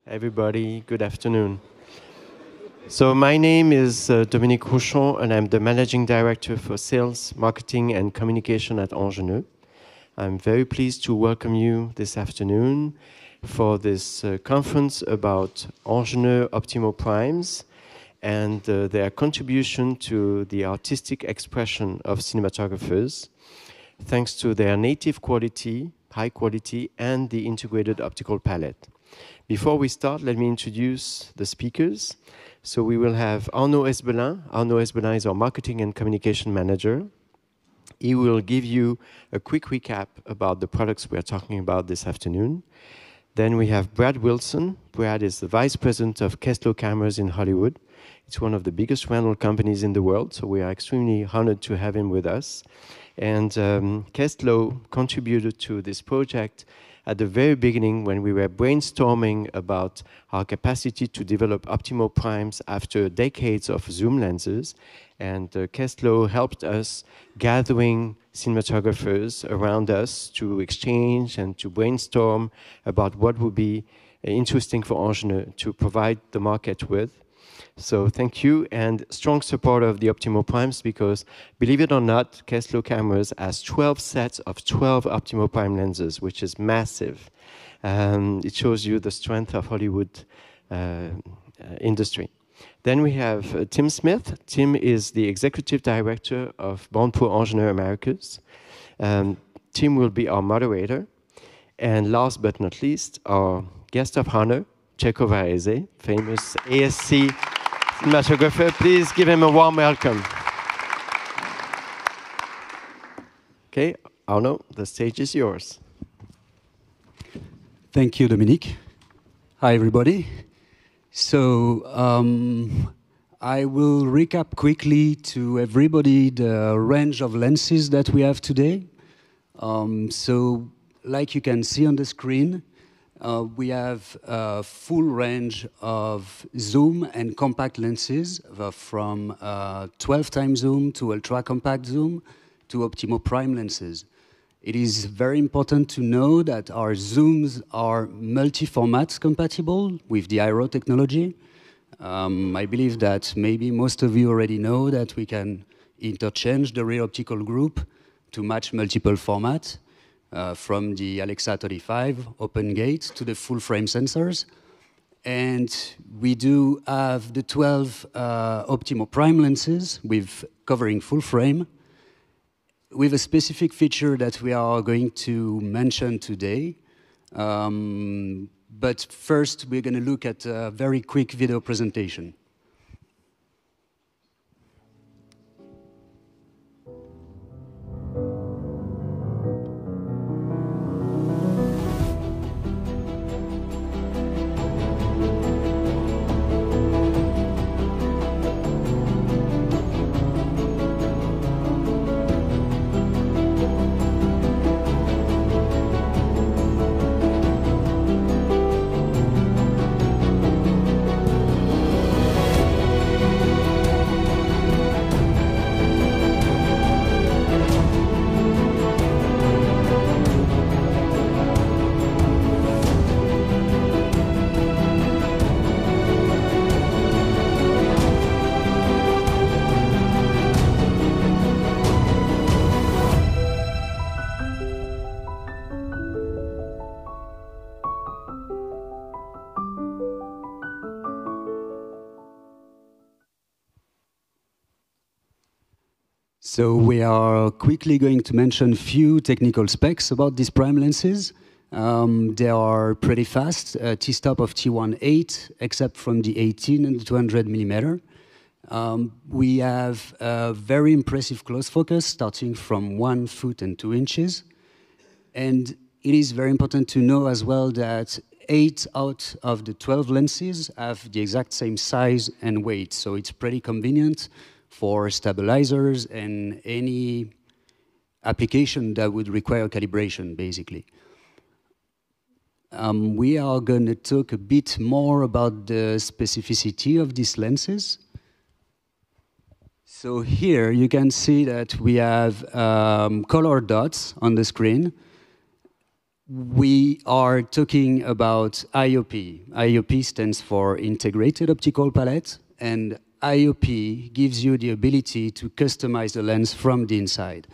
Everybody, good afternoon. So my name is Dominique Rouchon, and I'm the Managing Director for Sales, Marketing and Communication at Angeniuex. I'm very pleased to welcome you this afternoon for this conference about Angeniuex Optimo Primes and their contribution to the artistic expression of cinematographers, thanks to their native quality, high quality, and the integrated optical palette. Before we start, let me introduce the speakers. So we will have Arnaud Esbelin. Arnaud Esbelin is our Marketing and Communication Manager. He will give you a quick recap about the products we are talking about this afternoon. Then we have Brad Wilson. Brad is the Vice President of Checco Cameras in Hollywood. It's one of the biggest rental companies in the world, so we are extremely honored to have him with us. And Checco contributed to this project at the very beginning when we were brainstorming about our capacity to develop Optimo Primes after decades of zoom lenses. And Checco helped us gathering cinematographers around us to exchange and to brainstorm about what would be interesting for Angeniuex to provide the market with. So thank you, and strong support of the Optimo Primes, because believe it or not, Checco Cameras has 12 sets of 12 Optimo Prime lenses, which is massive. It shows you the strength of Hollywood industry. Then we have Tim Smith. Tim is the Executive Director of Born Pour Angenieux Americas. Tim will be our moderator. And last but not least, our guest of honor, Checco Varese, famous ASC cinematographer. Please give him a warm welcome. Okay, Arnaud, the stage is yours. Thank you, Dominique. Hi, everybody. So I will recap quickly to everybody the range of lenses that we have today. So like you can see on the screen, we have a full range of zoom and compact lenses from 12 times zoom to ultra compact zoom to Optimo Prime lenses. It is very important to know that our zooms are multi-format compatible with the IRO technology. I believe that maybe most of you already know that we can interchange the rear optical group to match multiple formats. From the Alexa 35 open gate to the full frame sensors. And we do have the 12 Optimo Prime lenses with covering full frame with a specific feature that we are going to mention today. But first, we're going to look at a very quick video presentation. So we are quickly going to mention a few technical specs about these prime lenses. They are pretty fast, T-stop of T1.8, except from the 18 and the 200 millimeter. We have a very impressive close focus, starting from 1 foot and 2 inches. And it is very important to know as well that 8 out of the 12 lenses have the exact same size and weight, so it's pretty convenient for stabilizers and any application that would require calibration, basically. We are going to talk a bit more about the specificity of these lenses. So here you can see that we have color dots on the screen. we are talking about IOP. IOP stands for Integrated Optical Palette, and IOP gives you the ability to customize the lens from the inside.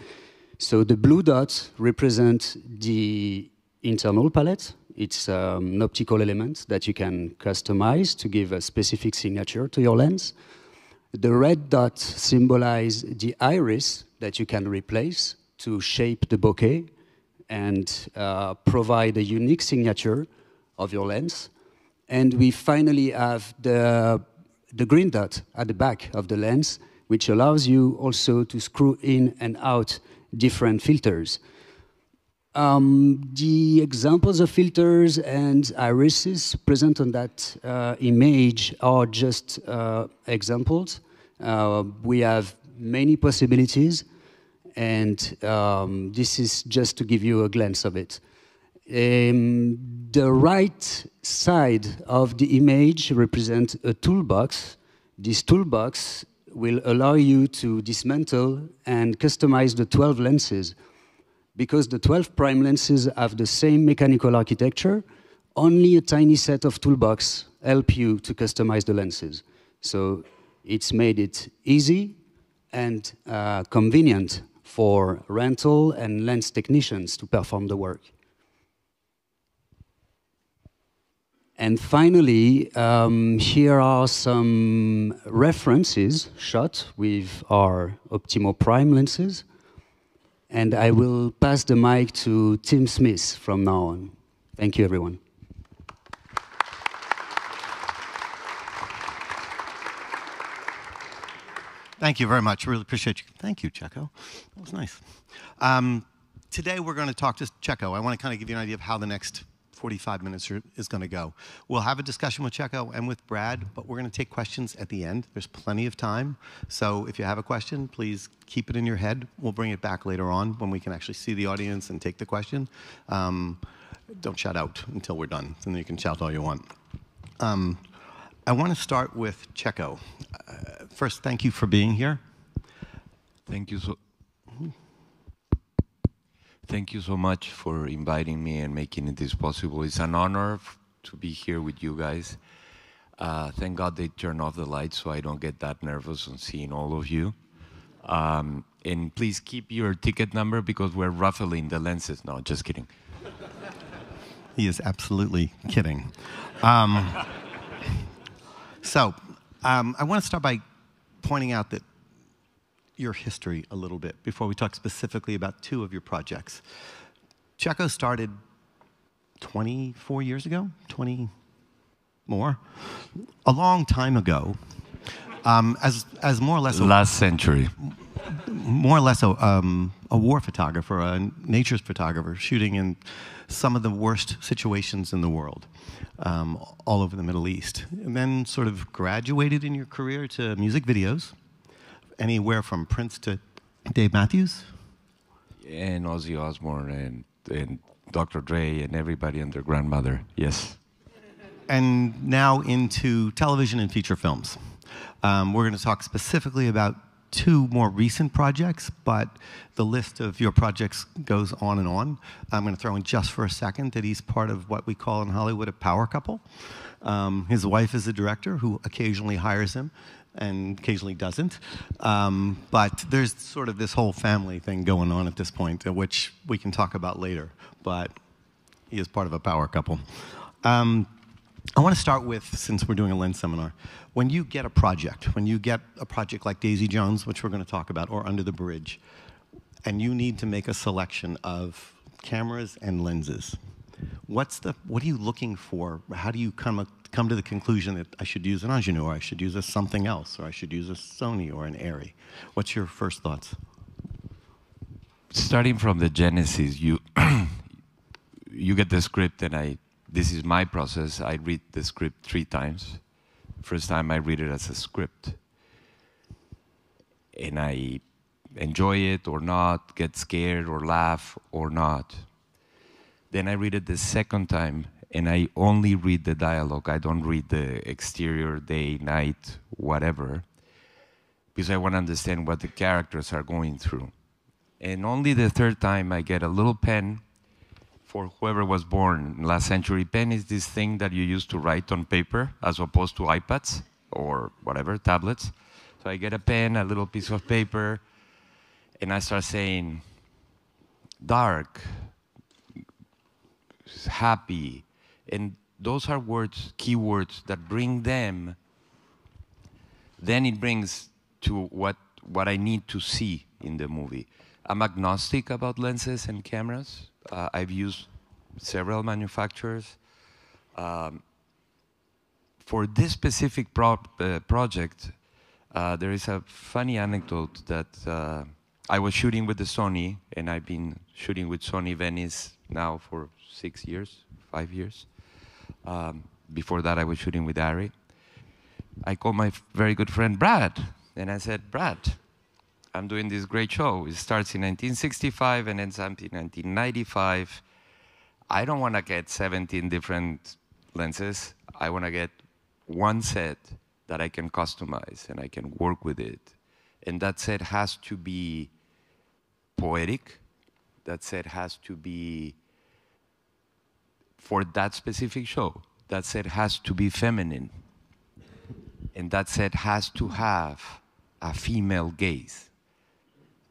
So the blue dots represent the internal palette. It's an optical element that you can customize to give a specific signature to your lens. The red dots symbolize the iris that you can replace to shape the bokeh and provide a unique signature of your lens. And we finally have the green dot at the back of the lens, which allows you also to screw in and out different filters. The examples of filters and irises present on that image are just examples. We have many possibilities, and this is just to give you a glance of it. The right side of the image represents a toolbox. This toolbox will allow you to dismantle and customize the 12 lenses. Because the 12 prime lenses have the same mechanical architecture, only a tiny set of toolbox help you to customize the lenses. So it's made it easy and convenient for rental and lens technicians to perform the work. And finally, here are some references shot with our Optimo Prime lenses. And I will pass the mic to Tim Smith from now on. Thank you, everyone. Thank you very much. Really appreciate you. Thank you, Checco. That was nice. Today we're going to talk to Checco. I want to kind of give you an idea of how the next 45 minutes is going to go. We'll have a discussion with Checco and with Brad, but we're going to take questions at the end. There's plenty of time. So if you have a question, please keep it in your head. We'll bring it back later on when we can actually see the audience and take the question. Don't shout out until we're done, and then you can shout all you want. I want to start with Checco. First, thank you for being here. Thank you so. Thank you so much for inviting me and making this possible. It's an honor to be here with you guys. Thank God they turned off the lights so I don't get that nervous on seeing all of you. And please keep your ticket number because we're ruffling the lenses. No, just kidding. He is absolutely kidding. So I want to start by pointing out that your history a little bit before we talk specifically about two of your projects. Checco started 24 years ago, 20 more, a long time ago, as more or less last century, more or less a war photographer, a nature's photographer, shooting in some of the worst situations in the world, all over the Middle East, and then sort of graduated in your career to music videos. Anywhere from Prince to Dave Matthews? And Ozzy Osbourne and Dr. Dre and everybody and their grandmother, yes. And now into television and feature films. We're going to talk specifically about two more recent projects, but the list of your projects goes on and on. I'm going to throw in just for a second that he's part of what we call in Hollywood a power couple. His wife is a director who occasionally hires him and occasionally doesn't. But there's sort of this whole family thing going on at this point, which we can talk about later. But he is part of a power couple. I want to start with, since we're doing a lens seminar, when you get a project like Daisy Jones, which we're going to talk about, or Under the Bridge, and you need to make a selection of cameras and lenses, what are you looking for? How do you come to the conclusion that I should use an Angenieux, or I should use something else, or I should use a Sony or an Arri? What's your first thoughts? Starting from the genesis, you get the script, and this is my process. I read the script 3 times. First time I read it as a script, and I enjoy it or not, get scared or laugh or not. Then I read it the second time, and I only read the dialogue. I don't read the exterior, day, night, whatever, because I want to understand what the characters are going through. And only the third time I get a little pen, for whoever was born last century, pen is this thing that you use to write on paper as opposed to iPads or whatever, tablets. So I get a pen, a little piece of paper, and I start saying, dark, happy. And those are words, keywords that bring them, then it brings to what I need to see in the movie. I'm agnostic about lenses and cameras. I've used several manufacturers. For this specific project, there is a funny anecdote that I was shooting with the Sony, and I've been shooting with Sony Venice now for 6 years, 5 years. Before that, I was shooting with Ari. I called my very good friend Brad, and I said, Brad, I'm doing this great show. It starts in 1965 and ends up in 1995. I don't want to get 17 different lenses. I want to get one set that I can customize and I can work with it. And that set has to be poetic. That set has to be for that specific show. That set has to be feminine. And that set has to have a female gaze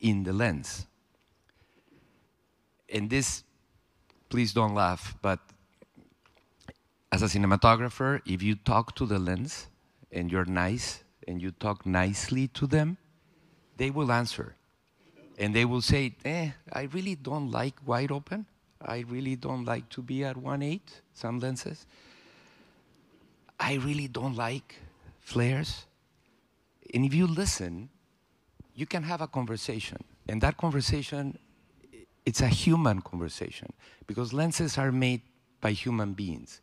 in the lens. And this, please don't laugh, but as a cinematographer, if you talk to the lens and you're nice and you talk nicely to them, they will answer. And they will say, I really don't like wide open. I really don't like to be at 1.8, some lenses. I really don't like flares. And if you listen, you can have a conversation. And that conversation, it's a human conversation, because lenses are made by human beings.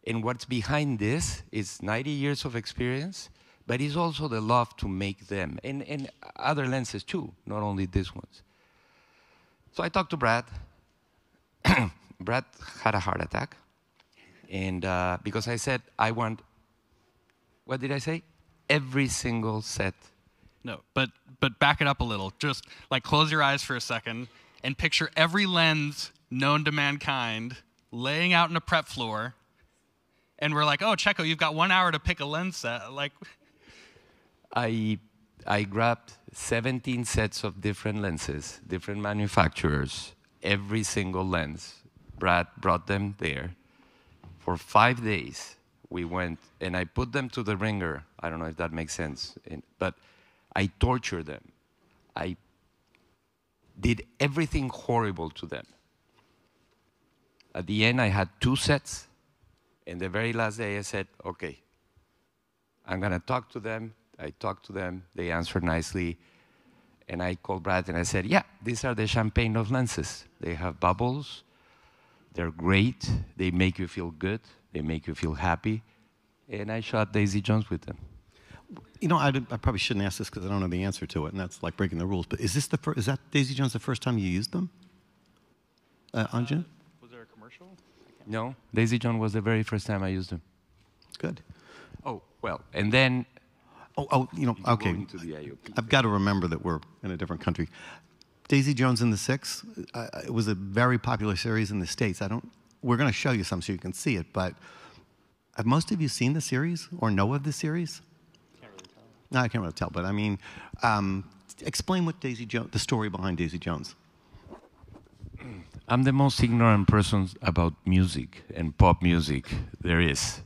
And what's behind this is 90 years of experience, but it's also the love to make them, and other lenses too, not only these ones. So I talked to Brad. Brad had a heart attack. And because I said, I want, what did I say? Every single set. No, but back it up a little. Just like close your eyes for a second and picture every lens known to mankind laying out in a prep floor. And we're like, oh, Checco, you've got 1 hour to pick a lens set. Like, I grabbed 17 sets of different lenses, different manufacturers, every single lens. Brad brought them there. For 5 days, we went, and I put them to the ringer. I don't know if that makes sense, but I tortured them. I did everything horrible to them. At the end, I had 2 sets. And the very last day, I said, okay, I'm going to talk to them. I talked to them. They answered nicely. And I called Brad and I said, yeah, these are the champagne of lenses. They have bubbles. They're great. They make you feel good. They make you feel happy. And I shot Daisy Jones with them. You know, I probably shouldn't ask this because I don't know the answer to it, and that's like breaking the rules. But is that Daisy Jones the first time you used them? Angeniuex? was there a commercial? No, Daisy Jones was the very first time I used them. Good. Oh, well, and then... you know, okay. Into the IOP. I've got to remember that we're in a different country. Daisy Jones and the Six, it was a very popular series in the States. We're going to show you some so you can see it, but have most of you seen the series or know of the series? Can't really tell. No, I can't really tell, but I mean, explain what the story behind Daisy Jones. I'm the most ignorant person about music and pop music there is.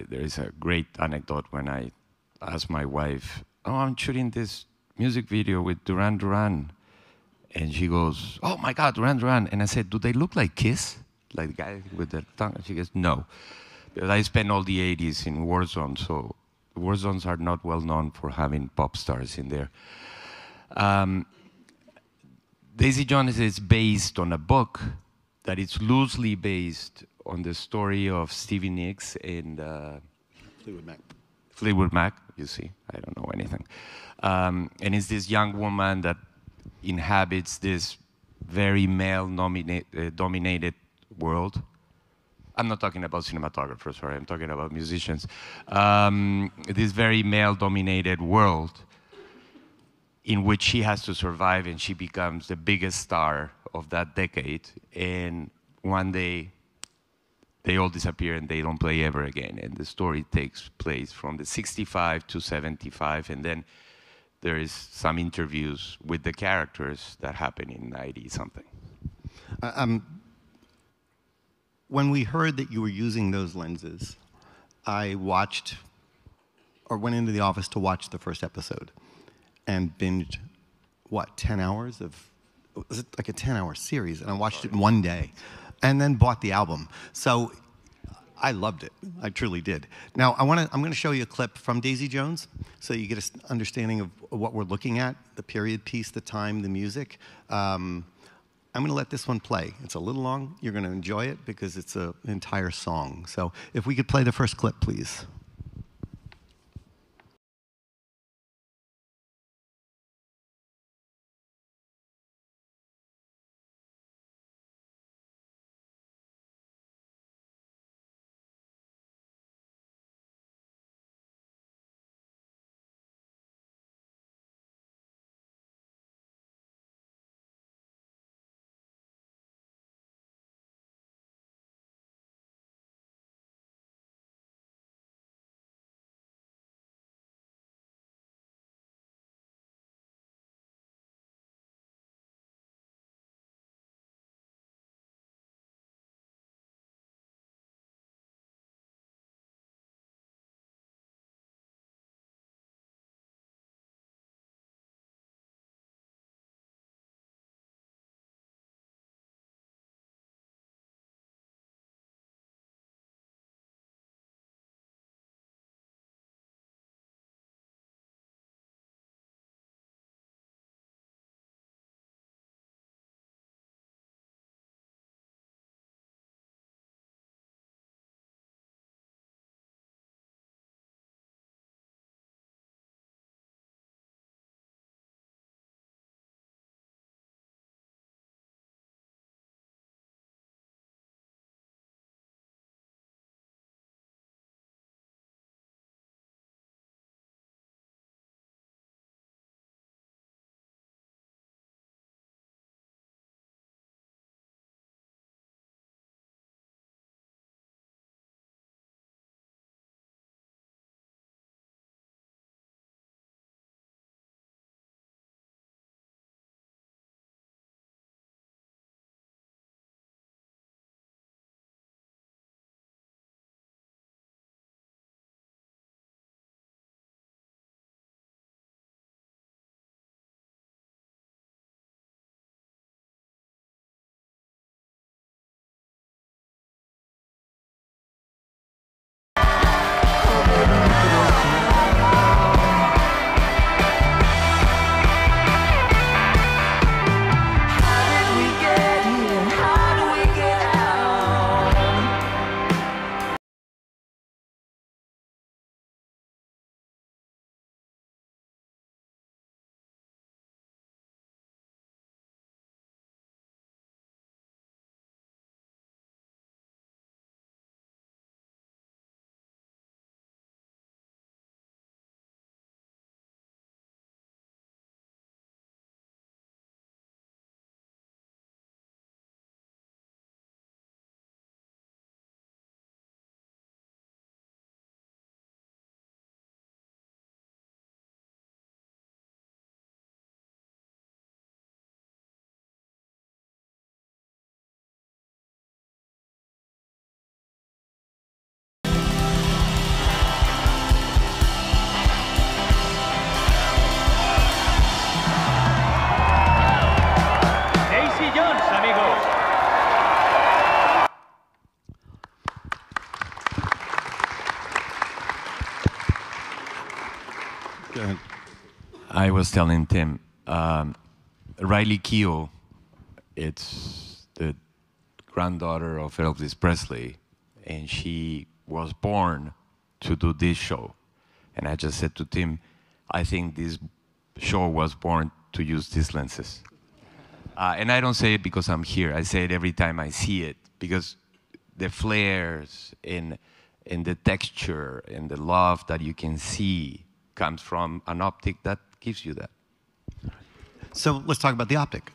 There is a great anecdote when I asked my wife, oh, I'm shooting this music video with Duran Duran. And she goes, oh my God, Duran Duran. And I said, do they look like Kiss? Like the guy with the tongue? And she goes, no. Because I spent all the 80s in war zones, so war zones are not well known for having pop stars in there. Daisy Jones is based on a book that is loosely based on the story of Stevie Nicks and Fleetwood Mac. Fleetwood Mac, you see, I don't know anything. And it's this young woman that inhabits this very male-dominated world. I'm not talking about cinematographers, sorry, I'm talking about musicians. This very male-dominated world in which she has to survive, and she becomes the biggest star of that decade. And one day, they all disappear and they don't play ever again. And the story takes place from the 65 to 75, and then there is some interviews with the characters that happen in 90-something. When we heard that you were using those lenses, I watched, or went into the office to watch the first episode, and binged, what, 10 hours of, was it like a 10-hour series? And I watched it in one day, and then bought the album. So I loved it. I truly did. Now, I'm going to show you a clip from Daisy Jones, so you get an understanding of what we're looking at, the period piece, the time, the music. I'm going to let this one play. It's a little long. You're going to enjoy it because it's an entire song. So if we could play the first clip, please. I was telling Tim, Riley Keough, it's the granddaughter of Elvis Presley, and she was born to do this show. And I just said to Tim, I think this show was born to use these lenses. And I don't say it because I'm here. I say it every time I see it, because the flares and the texture and the love that you can see comes from an optic that gives you that. So let's talk about the optic.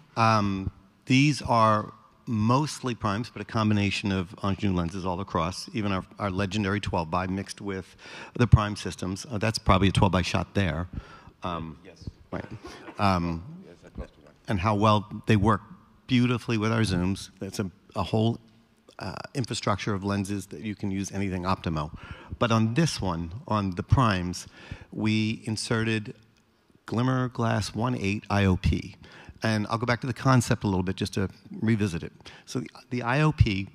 These are mostly primes, but a combination of Angenieux lenses all across, even our legendary 12 by mixed with the prime systems. That's probably a 12 by shot there. Yes. Right. And how well they work beautifully with our zooms. That's a whole infrastructure of lenses that you can use anything Optimo. But on this one, on the primes, we inserted Glimmer Glass 1.8 IOP. And I'll go back to the concept a little bit just to revisit it. So the IOP,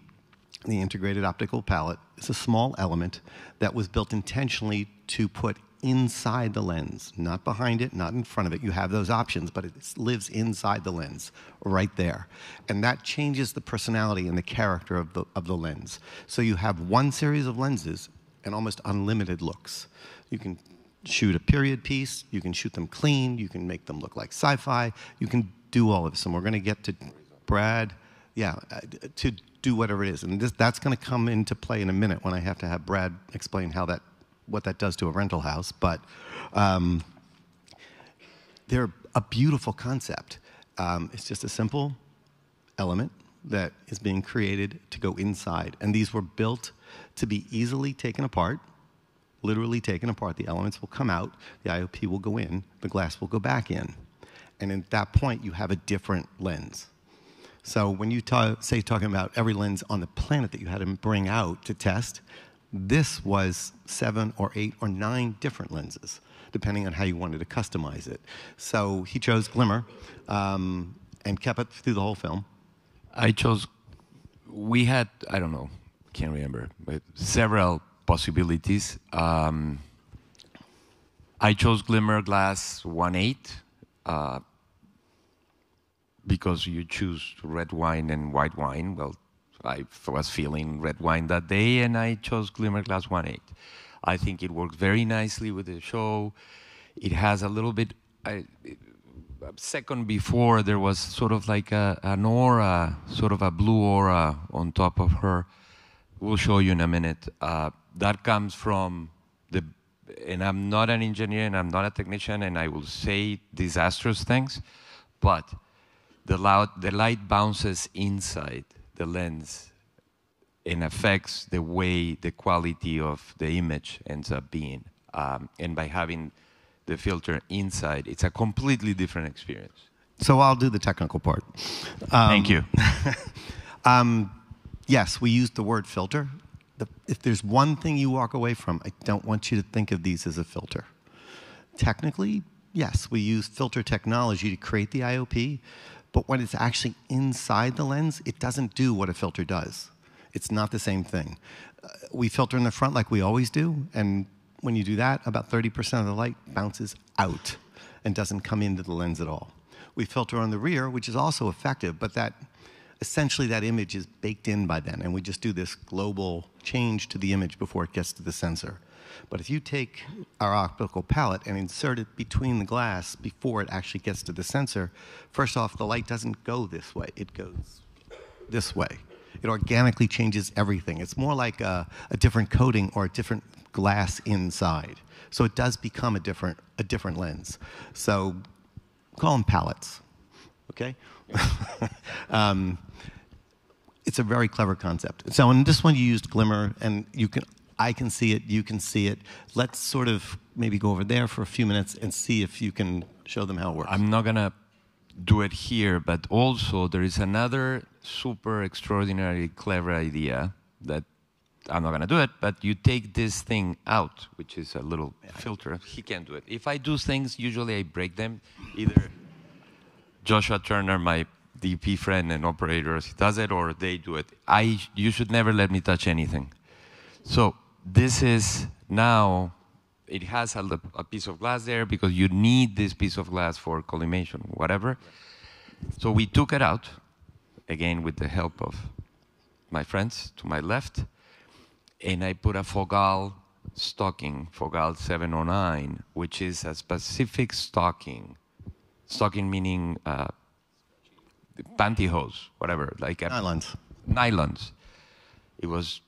the Integrated Optical Palette, is a small element that was built intentionally to put inside the lens, not behind it, not in front of it. You have those options, but it lives inside the lens, right there. And that changes the personality and the character of the lens. So you have one series of lenses and almost unlimited looks. You can shoot a period piece, you can shoot them clean, you can make them look like sci-fi, you can do all of this. And we're going to get to Brad, to do whatever it is. And that's going to come into play in a minute when I have to have Brad explain what that does to a rental house. But they're a beautiful concept. It's just a simple element that is being created to go inside. And these were built to be easily taken apart, literally taken apart. The elements will come out, the IOP will go in, the glass will go back in. And at that point, you have a different lens. So when you talking about every lens on the planet that you had to bring out to test, this was 7 or 8 or 9 different lenses, depending on how you wanted to customize it. So he chose Glimmer and kept it through the whole film. We had, I don't know, can't remember, but several possibilities. I chose Glimmer Glass 1.8 because you choose red wine and white wine. Well, I was feeling red wine that day, and I chose Glimmer Glass 1.8. I think it works very nicely with the show. It has a little bit, a second before, there was sort of like an aura, sort of a blue aura on top of her. We'll show you in a minute. That comes from and I'm not an engineer and I'm not a technician, and I will say disastrous things, but the light bounces inside the lens and affects the way the quality of the image ends up being. And by having the filter inside, it's a completely different experience. So I'll do the technical part. Thank you. Yes, we used the word filter. If there's one thing you walk away from, I don't want you to think of these as a filter. Technically, yes, we use filter technology to create the IOP, but when it's actually inside the lens, it doesn't do what a filter does. It's not the same thing. We filter in the front like we always do, and when you do that, about 30% of the light bounces out and doesn't come into the lens at all. We filter on the rear, which is also effective, but essentially that image is baked in by then, and we just do this global change to the image before it gets to the sensor. But if you take our optical palette and insert it between the glass before it actually gets to the sensor, first off, the light doesn't go this way, it goes this way. It organically changes everything. It's more like a different coating or a different glass inside. So it does become a different lens. So call them palettes, okay? It's a very clever concept. So in this one you used Glimmer, and I can see it, you can see it. Let's sort of maybe go over there for a few minutes and see if you can show them how it works. I'm not gonna do it here, but also there is another super extraordinary clever idea that I'm not going to do it, but you take this thing out, which is a little filter. He can't do it. If I do things, usually I break them. Either Joshua Turner, my DP friend and operator, he does it, or they do it. You should never let me touch anything. So this is now, it has a piece of glass there because you need this piece of glass for collimation, whatever. So we took it out, again with the help of my friends to my left, and I put a Fogal stocking, Fogal 709, which is a specific stocking. Stocking meaning pantyhose, whatever, like nylons. Nylons. It was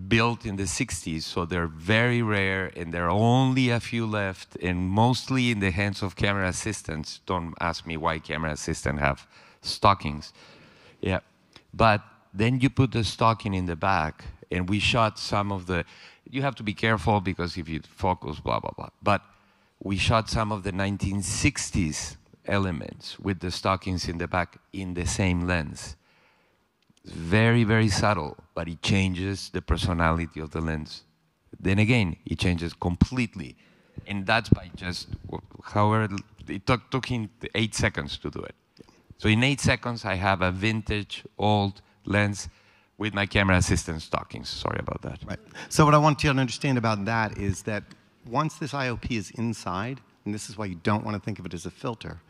built in the 60s, so they're very rare, and there are only a few left, and mostly in the hands of camera assistants. Don't ask me why camera assistants have stockings. Yeah. But then you put the stocking in the back, and we shot some of the, you have to be careful because if you focus, blah, blah, blah. But we shot some of the 1960s elements with the stockings in the back in the same lens. It's very, very subtle, but it changes the personality of the lens. Then again, it changes completely. And that's by just, however, it took him 8 seconds to do it. So in 8 seconds, I have a vintage, old lens with my camera assistant stockings. Sorry about that. Right. So what I want you to understand about that is that once this IOP is inside, and this is why you don't want to think of it as a filter,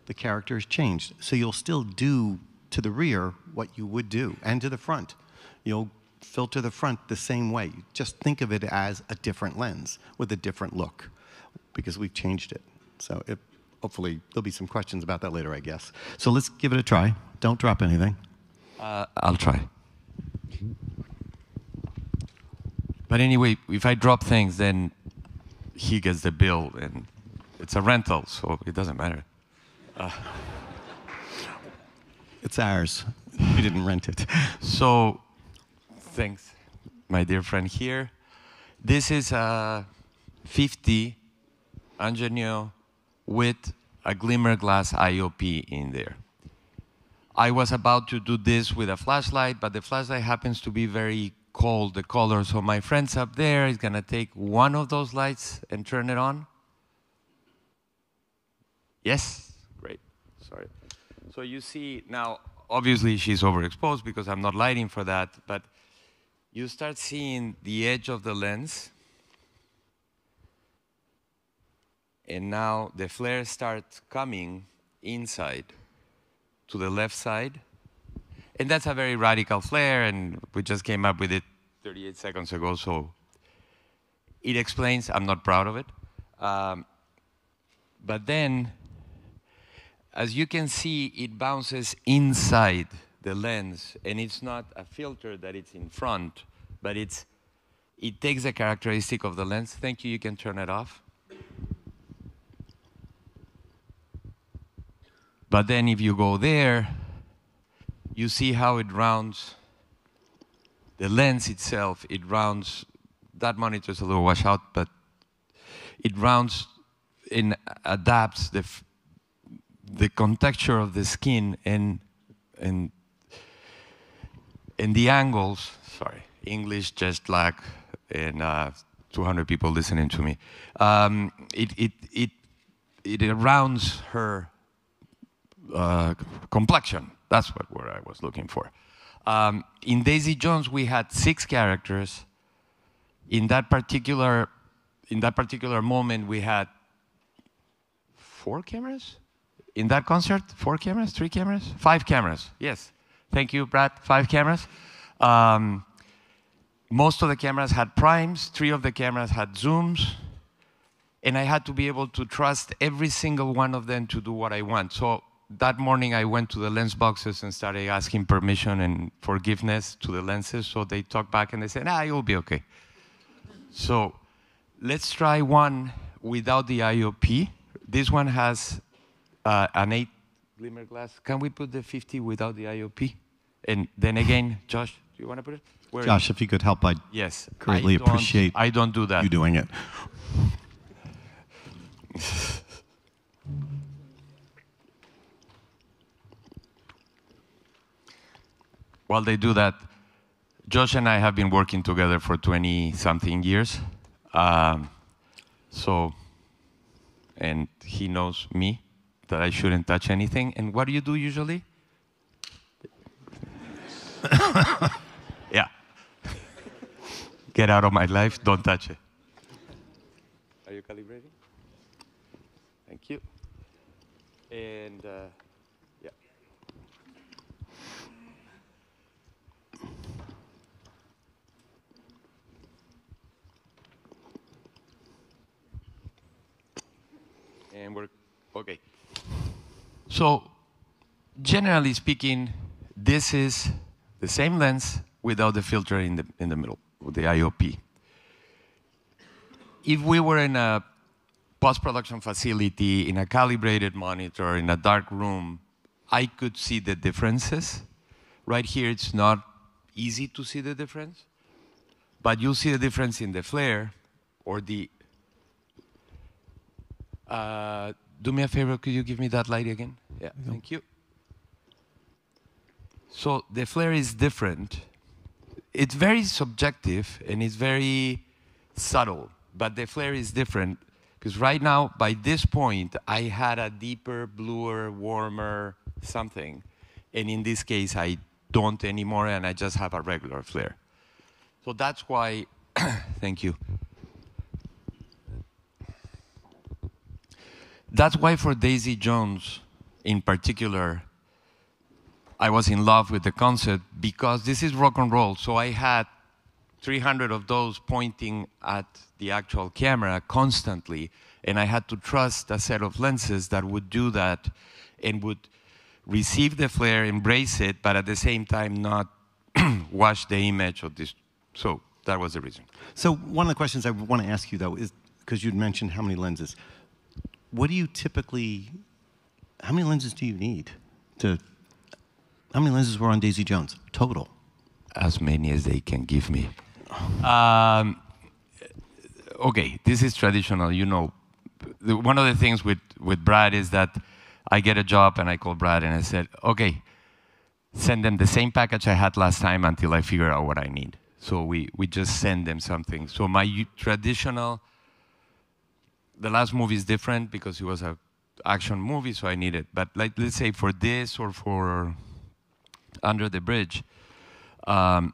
the character is changed. So you'll still do to the rear what you would do, and to the front. You'll filter the front the same way. Just think of it as a different lens with a different look, because we've changed it. So hopefully there'll be some questions about that later, I guess. So let's give it a try. Don't drop anything. I'll try. But anyway, if I drop things, then he gets the bill, and it's a rental, so it doesn't matter. It's ours. We didn't rent it. So, thanks, my dear friend here. This is a 50 Angeniuex with a glimmer glass IOP in there. I was about to do this with a flashlight, but the flashlight happens to be very cold, the color. So my friend's up there is going to take one of those lights and turn it on. Yes? Great. Sorry. So you see now, obviously she's overexposed because I'm not lighting for that, but you start seeing the edge of the lens. And now the flare starts coming inside to the left side. And that's a very radical flare, and we just came up with it 38 seconds ago, so it explains, I'm not proud of it. But then, as you can see, it bounces inside the lens, and it's not a filter that it's in front, but it takes the characteristic of the lens. Thank you, you can turn it off. But then if you go there, you see how it rounds the lens itself. It rounds, that monitor's a little washed out, but it rounds and adapts the contexture of the skin and the angles. Sorry, English just lag, and 200 people listening to me. It rounds her complexion. That's what I was looking for. In Daisy Jones, we had 6 characters. In that particular moment, we had 4 cameras. In that concert, 4 cameras, 3 cameras, 5 cameras. Yes, thank you, Brad. 5 cameras. Most of the cameras had primes. 3 of the cameras had zooms. And I had to be able to trust every single one of them to do what I want. So that morning, I went to the lens boxes and started asking permission and forgiveness to the lenses. So they talked back and they said, you'll be okay. So let's try one without the IOP. This one has an 8 glimmer glass. Can we put the 50 without the IOP? And then again, Josh, do you want to put it? Josh, if you could help, I'd greatly appreciate I don't do that. You doing it. While they do that, Josh and I have been working together for 20-something years. And he knows me, that I shouldn't touch anything. And what do you do usually? Yeah. Get out of my life, don't touch it. Are you calibrating? Thank you. And yeah. And we're okay. So, generally speaking, this is the same lens without the filter in the middle, with the IOP. If we were in a post-production facility, in a calibrated monitor, in a dark room, I could see the differences. Right here, it's not easy to see the difference, but you'll see the difference in the flare or the... do me a favor, could you give me that light again? Yeah, thank you. So the flare is different. It's very subjective and it's very subtle, but the flare is different because right now, by this point, I had a deeper, bluer, warmer something. And in this case, I don't anymore, and I just have a regular flare. So that's why, thank you. That's why for Daisy Jones, in particular, I was in love with the concept because this is rock and roll. So I had 300 of those pointing at the actual camera constantly, and I had to trust a set of lenses that would do that and would receive the flare, embrace it, but at the same time not wash the image of this. So that was the reason. So one of the questions I want to ask you, though, is because you'd mentioned how many lenses. What do you typically, how many lenses do you need to, how many lenses were on Daisy Jones, total? As many as they can give me. Okay, this is traditional, you know. One of the things with Brad is that I get a job and I call Brad and I said, okay, send them the same package I had last time until I figure out what I need. So we just send them something. So my traditional, the last movie is different because it was an action movie, so I need it. But like, let's say for this or for Under the Bridge, 2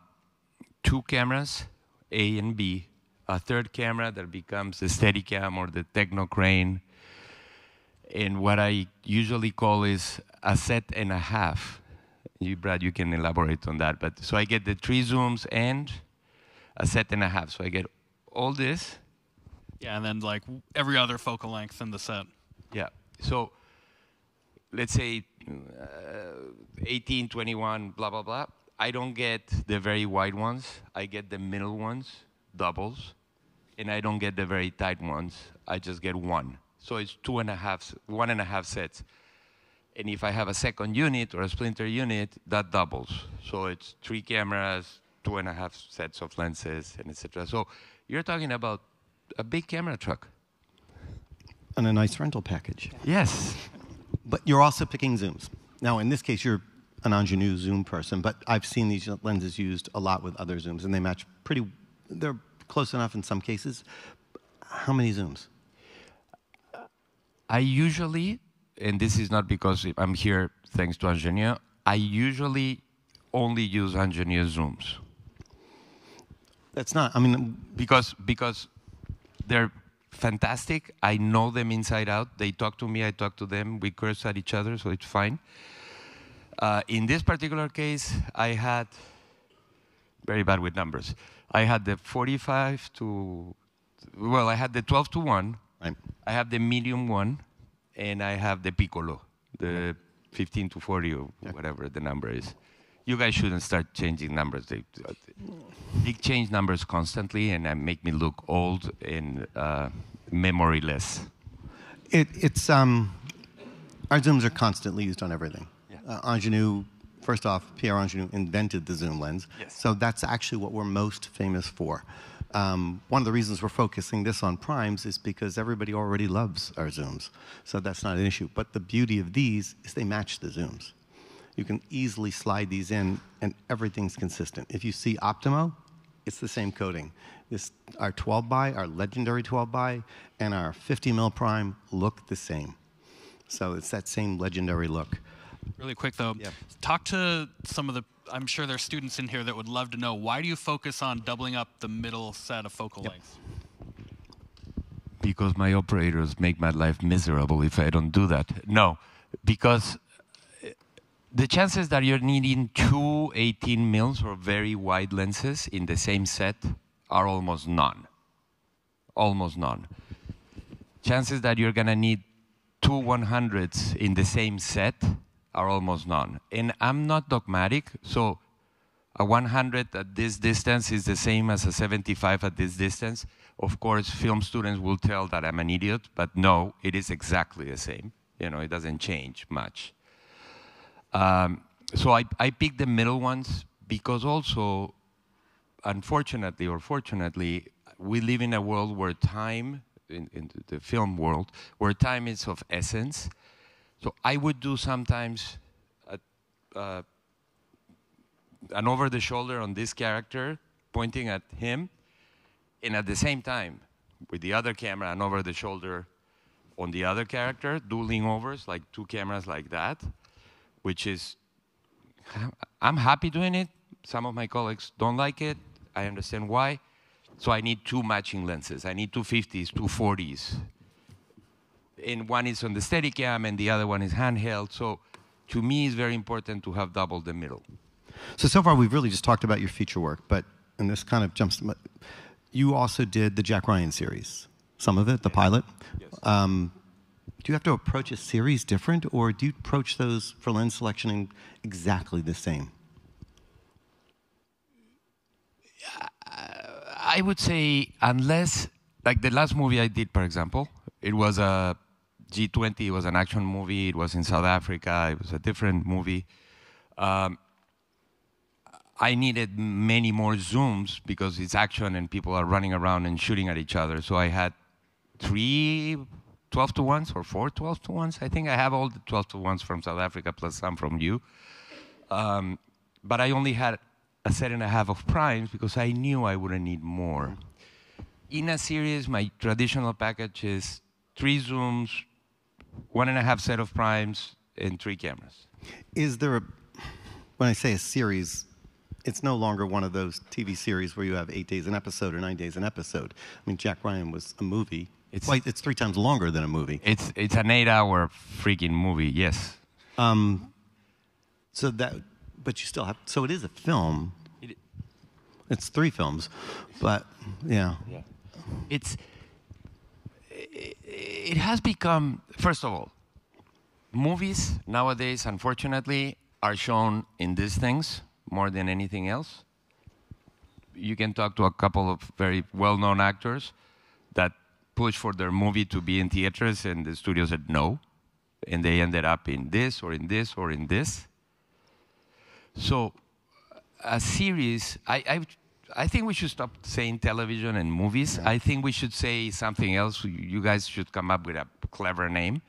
cameras, A and B, a third camera that becomes the Steadicam or the Techno Crane, and what I usually call is a set and a half. You, Brad, you can elaborate on that. But so I get the 3 zooms and a set and a half. So I get all this. Yeah, and then like every other focal length in the set. Yeah. So let's say 18, 21, blah, blah, blah. I don't get the very wide ones. I get the middle ones, doubles. And I don't get the very tight ones. I just get 1. So it's 1.5 sets. And if I have a second unit or a splinter unit, that doubles. So it's 3 cameras, 2.5 sets of lenses, and etc. So you're talking about a big camera truck. And a nice rental package. Yes. But you're also picking zooms. Now, in this case, you're an Angenieux zoom person, but I've seen these lenses used a lot with other zooms, and they match pretty, they're close enough in some cases. How many zooms? I usually, and this is not because I'm here thanks to Angenieux, I usually only use Angenieux zooms. That's not, I mean... Because they're fantastic. I know them inside out. They talk to me, I talk to them. We curse at each other, so it's fine. In this particular case, I had, very bad with numbers, I had the 45 to, well, I had the 12 to 1. Right. I have the medium one, and I have the piccolo, the 15 to 40 or whatever the number is. You guys shouldn't start changing numbers. They change numbers constantly, and make me look old and memoryless. Our zooms are constantly used on everything. Yeah. Angenieux, first off, Pierre Angenieux invented the zoom lens. Yes. So that's actually what we're most famous for. One of the reasons we're focusing this on primes is because everybody already loves our zooms. So that's not an issue. But the beauty of these is they match the zooms. You can easily slide these in, and everything's consistent. If you see Optimo, it's the same coating. Our 12-by, our legendary 12-by, and our 50mm prime look the same. So it's that same legendary look. Really quick, though, yeah. Talk to some of the, I'm sure there are students in here that would love to know, why do you focus on doubling up the middle set of focal lengths? Because my operators make my life miserable if I don't do that. No, because the chances that you're needing 2 18mm or very wide lenses in the same set are almost none. Almost none. Chances that you're going to need 2 100s in the same set are almost none. And I'm not dogmatic, so a 100 at this distance is the same as a 75 at this distance. Of course, film students will tell that I'm an idiot, but no, it is exactly the same. You know, it doesn't change much. So I picked the middle ones because also, unfortunately or fortunately, we live in a world where time, in the film world, where time is of essence. So I would do sometimes an over-the-shoulder on this character, pointing at him, and at the same time, with the other camera, an over-the-shoulder on the other character, dueling overs, like two cameras like that, which is, I'm happy doing it. Some of my colleagues don't like it. I understand why. So I need two matching lenses. I need two 50s, two 40s. And one is on the Steadicam, and the other one is handheld. So to me, it's very important to have double the middle. So far, we've really just talked about your feature work, but, and this kind of jumps to you also did the Jack Ryan series, some of it, the pilot. Yes. Do you have to approach a series different, or do you approach those for lens selection exactly the same? I would say, unless, like the last movie I did, for example, it was a G20, it was an action movie, it was in South Africa, it was a different movie. I needed many more zooms because it's action and people are running around and shooting at each other. So I had 3 12-to-1s or 4 12-to-1s. I think I have all the 12-to-1s from South Africa plus some from you. But I only had a set and a half of primes because I knew I wouldn't need more. In a series, my traditional package is 3 zooms, 1.5 set of primes, and 3 cameras. Is there a, when I say a series, it's no longer one of those TV series where you have 8 days an episode or 9 days an episode. I mean, Jack Ryan was a movie. It's 3 times longer than a movie. It's an 8-hour freaking movie, yes. So that, but you still have, so it is a film. It's 3 films, but yeah. It has become, first of all, movies nowadays, unfortunately, are shown in these things more than anything else. You can talk to a couple of very well-known actors that push for their movie to be in theaters, and the studio said no, and they ended up in this or in this or in this. So a series, I think we should stop saying television and movies. Yeah. I think we should say something else. You guys should come up with a clever name,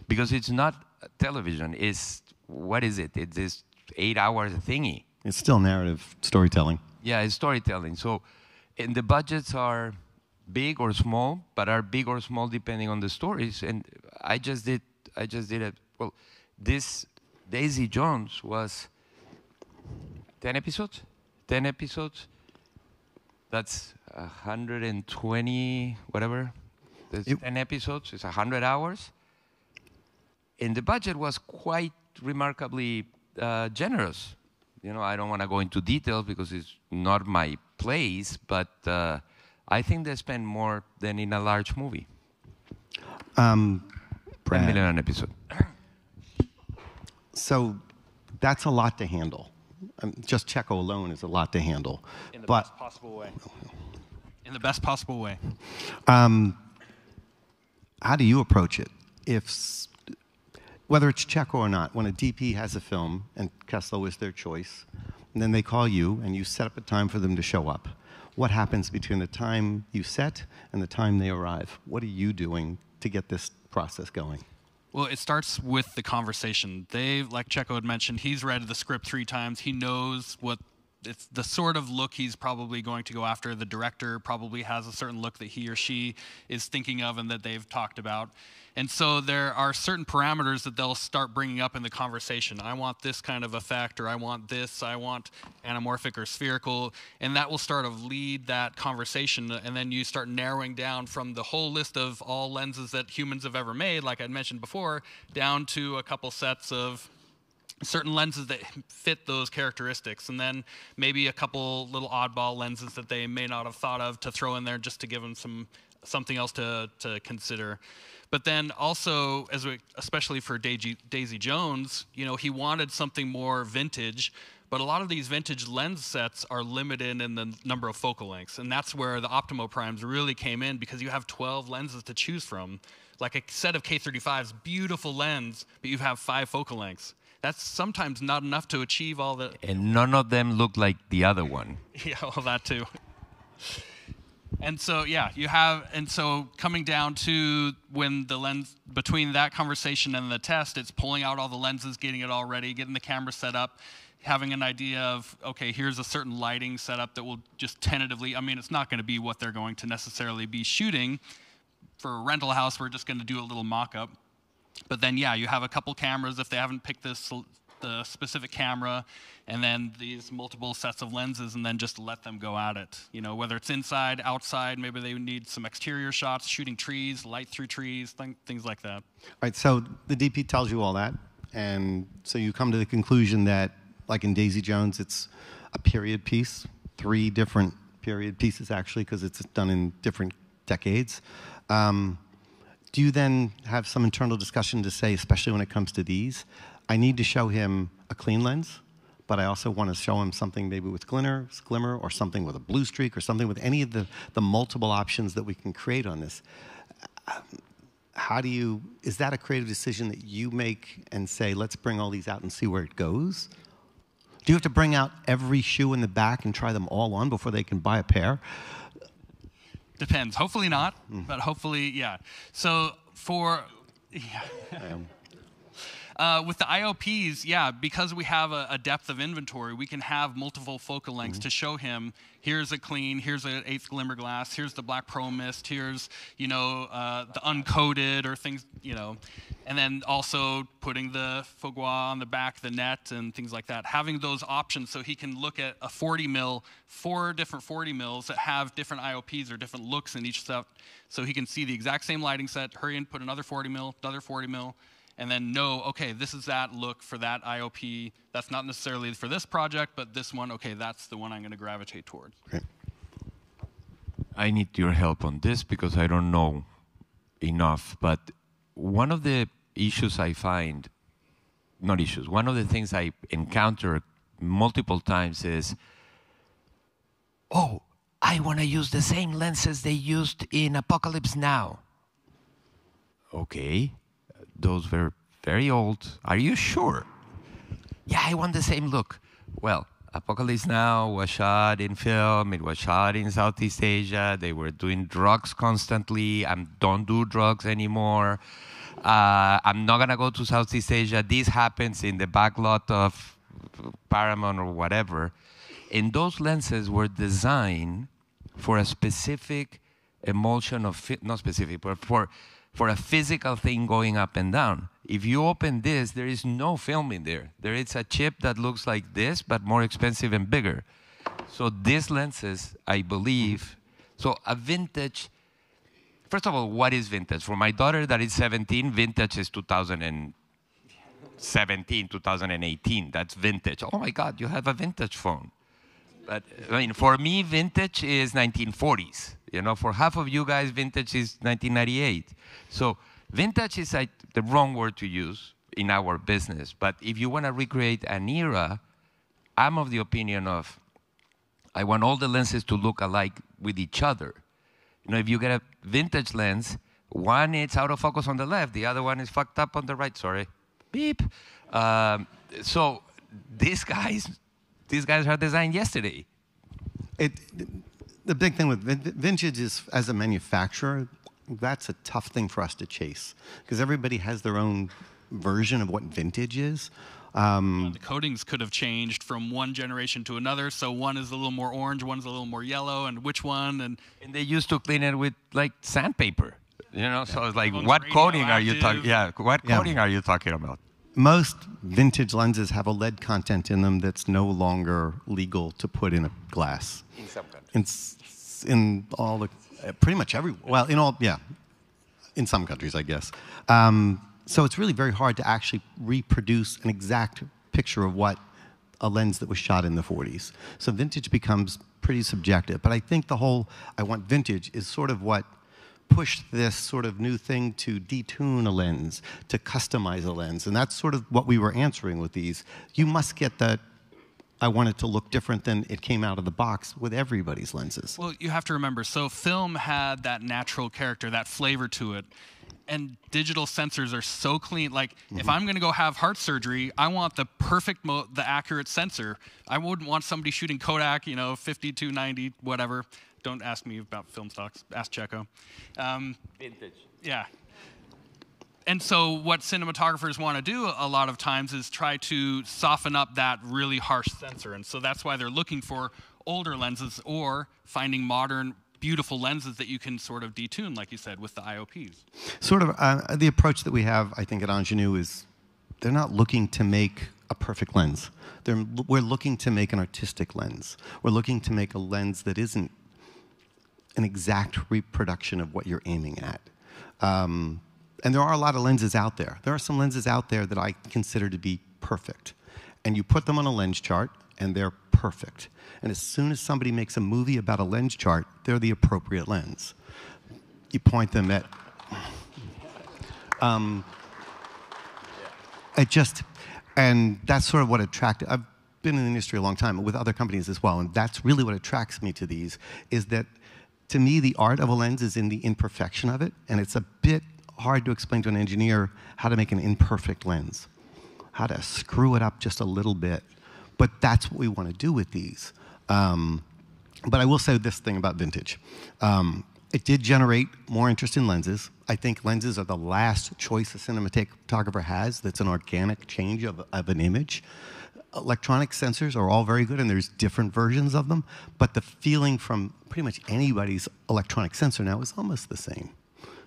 because it's not television. It's, what is it? It's this 8-hour thingy. It's still narrative storytelling. Yeah, it's storytelling. So, and the budgets are big or small, but are big or small depending on the stories. And I just did it. Well, this Daisy Jones was 10 episodes. 10 episodes. That's 120, whatever. That's 10 episodes. It's 100 hours. And the budget was quite remarkably generous. You know, I don't want to go into details because it's not my place, but I think they spend more than in a large movie. 10 million an episode. So that's a lot to handle. Just Checco alone is a lot to handle. In the best possible way. In the best possible way. How do you approach it? Whether it's Checco or not, when a DP has a film, and Kessler is their choice, and then they call you, and you set up a time for them to show up. What happens between the time you set and the time they arrive? What are you doing to get this process going? Well, it starts with the conversation. Like Checco had mentioned, he's read the script 3 times. He knows what it's the sort of look he's probably going to go after. The director probably has a certain look that he or she is thinking of and that they've talked about. And so there are certain parameters that they'll start bringing up in the conversation. I want this kind of effect, or I want this, I want anamorphic or spherical, and that will start to lead that conversation, and then you start narrowing down from the whole list of all lenses that humans have ever made, like I'd mentioned before, down to a couple sets of certain lenses that fit those characteristics, and then maybe a couple little oddball lenses that they may not have thought of to throw in there just to give them something else to consider. But then also, especially for Daisy Jones, you know, he wanted something more vintage, but a lot of these vintage lens sets are limited in the number of focal lengths, and that's where the Optimo Primes really came in, because you have 12 lenses to choose from. Like a set of K35s, beautiful lens, but you have 5 focal lengths. that's sometimes not enough to achieve all the... And none of them look like the other one. Yeah, well, that too. And so, yeah, you have, and so coming down to when the lens, between that conversation and the test, it's pulling out all the lenses, getting it all ready, getting the camera set up, having an idea of, okay, here's a certain lighting setup that will just tentatively, I mean, it's not going to be what they're going to necessarily be shooting. For a rental house, we're just going to do a little mock-up. But then, yeah, you have a couple cameras if they haven't picked the specific camera, and then these multiple sets of lenses, and then just let them go at it. You know, whether it's inside, outside, maybe they need some exterior shots, shooting trees, light through trees, things like that. All right, so the DP tells you all that, and so you come to the conclusion that, like in Daisy Jones, it's a period piece, 3 different period pieces actually, because it's done in different decades. Do you then have some internal discussion to say, especially when it comes to these, I need to show him a clean lens, but I also want to show him something maybe with glimmer, or something with a blue streak, or something with any of the multiple options that we can create on this. How do you, is that a creative decision that you make and say, let's bring all these out and see where it goes? Do you have to bring out every shoe in the back and try them all on before they can buy a pair? Depends. Hopefully not, but hopefully, yeah. So for, yeah. With the IOPs, yeah, because we have a depth of inventory, we can have multiple focal lengths to show him, here's a clean, here's an 1/8 glimmer glass, here's the black pro mist, here's, you know, the uncoated or things, you know, and then also putting the foie gras on the back, the net, and things like that. Having those options so he can look at a 40 mil, 4 different 40 mils that have different IOPs or different looks in each stuff, so he can see the exact same lighting set, hurry and put another 40 mil, another 40 mil, and then know, okay, this is that look for that IOP. That's not necessarily for this project, but this one, okay, that's the one I'm going to gravitate toward. Okay. I need your help on this because I don't know enough. But one of the issues I find, not issues, one of the things I encounter multiple times is, oh, I want to use the same lenses they used in Apocalypse Now. Okay. Those were very old. Are you sure? Yeah, I want the same look. Well, Apocalypse Now was shot in film. It was shot in Southeast Asia. They were doing drugs constantly. I don't do drugs anymore. I'm not going to go to Southeast Asia. This happens in the back lot of Paramount or whatever. And those lenses were designed for a specific emulsion of, not specific, but for a physical thing going up and down. If you open this, there is no film in there. There is a chip that looks like this, but more expensive and bigger. So these lenses, I believe, so a vintage, first of all, what is vintage? For my daughter that is 17, vintage is 2017, 2018. That's vintage. Oh my God, you have a vintage phone. But I mean, for me, vintage is 1940s. You know, for half of you guys, vintage is 1998. So vintage is the wrong word to use in our business. But if you want to recreate an era, I'm of the opinion of, I want all the lenses to look alike with each other. You know, if you get a vintage lens, one is out of focus on the left, the other one is fucked up on the right. Sorry, beep. So these guys are designed yesterday. The big thing with vintage is, as a manufacturer, that's a tough thing for us to chase because everybody has their own version of what vintage is. The coatings could have changed from one generation to another, so one is a little more orange, one's a little more yellow, and which one? And they used to clean it with like sandpaper, you know. So it's like, what coating are you talking? Yeah, what coating are you talking about? Most vintage lenses have a lead content in them that's no longer legal to put in a glass. In some countries. In all the, pretty much every, well, in all, yeah, in some countries, I guess. So it's really very hard to actually reproduce an exact picture of what a lens that was shot in the 40s. So vintage becomes pretty subjective. But I think the whole, I want vintage is sort of what pushed this sort of new thing to detune a lens, to customize a lens. And that's sort of what we were answering with these. You must get that, I want it to look different than it came out of the box with everybody's lenses. Well, you have to remember, so film had that natural character, that flavor to it. and digital sensors are so clean. Like, if I'm going to go have heart surgery, I want the perfect, the accurate sensor. I wouldn't want somebody shooting Kodak, 5290, whatever. Don't ask me about film stocks. Ask Checco. Vintage. Yeah. And so what cinematographers want to do a lot of times is try to soften up that really harsh sensor. And so that's why they're looking for older lenses or finding modern, beautiful lenses that you can sort of detune, like you said, with the IOPs. Sort of the approach that we have, I think, at Angenieux is they're not looking to make a perfect lens. We're looking to make an artistic lens. We're looking to make a lens that isn't an exact reproduction of what you're aiming at. And there are a lot of lenses out there. There are some lenses out there that I consider to be perfect. And you put them on a lens chart, and they're perfect. And as soon as somebody makes a movie about a lens chart, they're the appropriate lens. You point them at... and that's sort of what attracted... I've been in the industry a long time, with other companies as well, and that's really what attracts me to these, is that, to me, the art of a lens is in the imperfection of it, and it's a bit hard to explain to an engineer how to make an imperfect lens, how to screw it up just a little bit. But that's what we want to do with these. But I will say this thing about vintage. It did generate more interest in lenses. I think lenses are the last choice a cinematographer has that's an organic change of an image. Electronic sensors are all very good, and there's different versions of them. But the feeling from pretty much anybody's electronic sensor now is almost the same.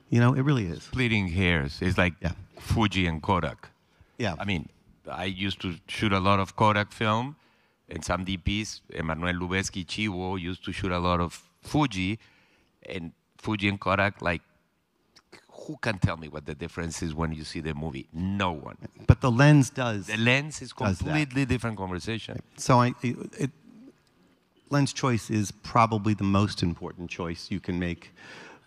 It really is. Splitting hairs. It's like Fuji and Kodak. Yeah. I mean, I used to shoot a lot of Kodak film, and some DPs, Emmanuel Lubezki, Chivo, used to shoot a lot of Fuji, and Fuji and Kodak, like, who can tell me what the difference is when you see the movie? No one. But the lens does. The lens is completely different conversation. So lens choice is probably the most important choice you can make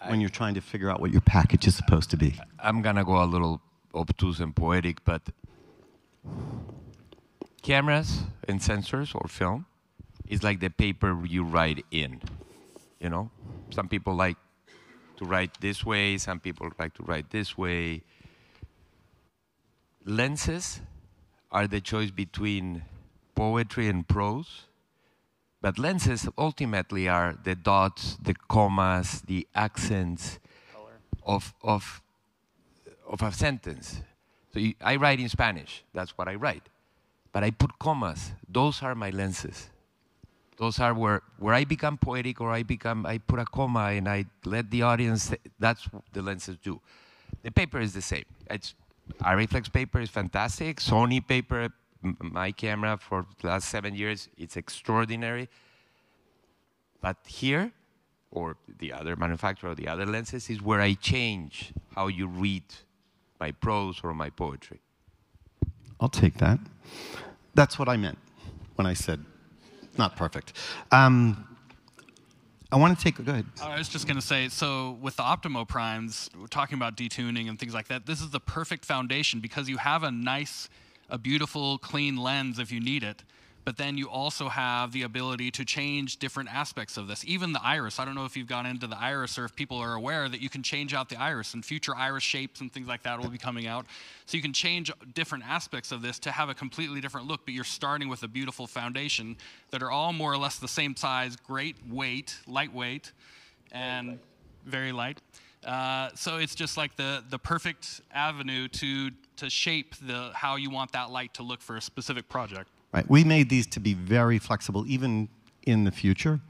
when you're trying to figure out what your package is supposed to be. I'm going to go a little obtuse and poetic, but cameras and sensors or film is like the paper you write in. Some people like to write this way, some people like to write this way. Lenses are the choice between poetry and prose, but lenses ultimately are the dots, the commas, the accents of a sentence. So I write in Spanish, that's what I write. But I put commas, those are my lenses. Those are where I become poetic, or I put a comma and I let the audience, that's what the lenses do. The paper is the same. Ariflex paper is fantastic. Sony paper, my camera for the last 7 years, it's extraordinary. But here, or the other manufacturer, or the other lenses, is where I change how you read my prose or my poetry. I'll take that. That's what I meant when I said not perfect. I want to go ahead. I was just going to say, so with the Optimo Primes, we're talking about detuning and things like that. This is the perfect foundation because you have a beautiful, clean lens if you need it. But then you also have the ability to change different aspects of this. Even the iris. I don't know if you've gone into the iris or if people are aware that you can change out the iris, and future iris shapes and things like that will be coming out. So you can change different aspects of this to have a completely different look, but you're starting with a beautiful foundation that are all more or less the same size, great weight, lightweight, and very light. So it's just like the perfect avenue to shape how you want that light to look for a specific project. Right. We made these to be very flexible, even in the future.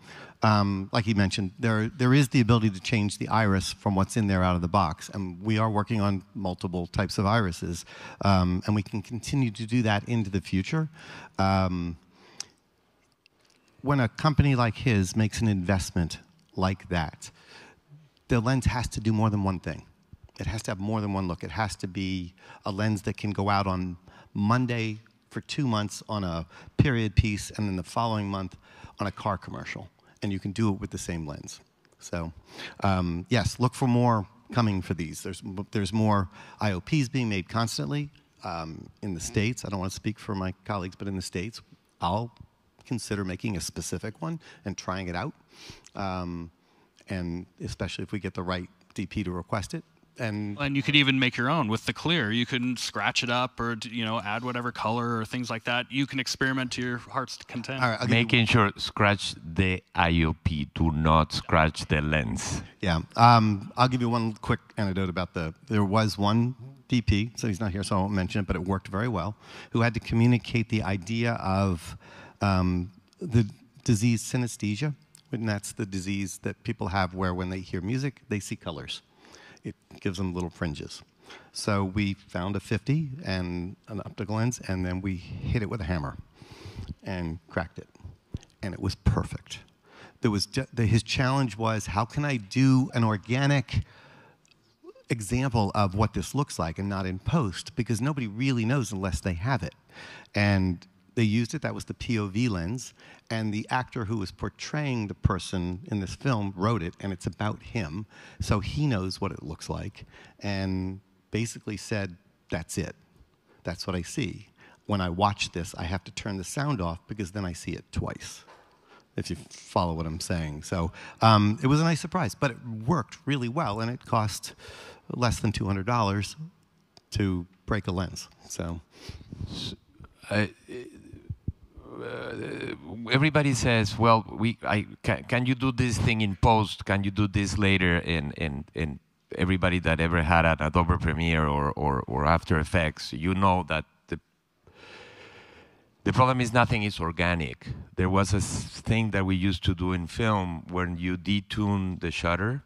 Like you mentioned, there is the ability to change the iris from what's in there out of the box. And we are working on multiple types of irises. And we can continue to do that into the future. When a company like his makes an investment like that, the lens has to do more than one thing. It has to have more than one look. It has to be a lens that can go out on Monday for 2 months on a period piece, and then the following month on a car commercial. And you can do it with the same lens. So, yes, look for more coming for these. There's more IOPs being made constantly in the States. I don't want to speak for my colleagues, but in the States, I'll consider making a specific one and trying it out. And especially if we get the right DP to request it, And you could even make your own with the clear. You can scratch it up or add whatever color or things like that. You can experiment to your heart's content. All right, Making sure scratch the IOP, do not scratch the lens. Yeah, I'll give you one quick anecdote about there was one DP, so he's not here, so I won't mention it, but it worked very well, who had to communicate the idea of the disease synesthesia, and that's the disease that people have where when they hear music, they see colors. It gives them little fringes. So we found a 50 and an optical lens, and then we hit it with a hammer and cracked it. And it was perfect. His challenge was, how can I do an organic example of what this looks like and not in post? Because nobody really knows unless they have it. And they used it. That was the POV lens. And the actor who was portraying the person in this film wrote it, and it's about him. So he knows what it looks like, and basically said, that's it. That's what I see. When I watch this, I have to turn the sound off because then I see it twice, if you follow what I'm saying. So it was a nice surprise, but it worked really well, and it cost less than $200 to break a lens. So. Everybody says, well, can you do this thing in post? Can you do this later? In everybody that ever had an Adobe Premiere or After Effects, you know that the problem is nothing is organic. There was a thing that we used to do in film when you detune the shutter.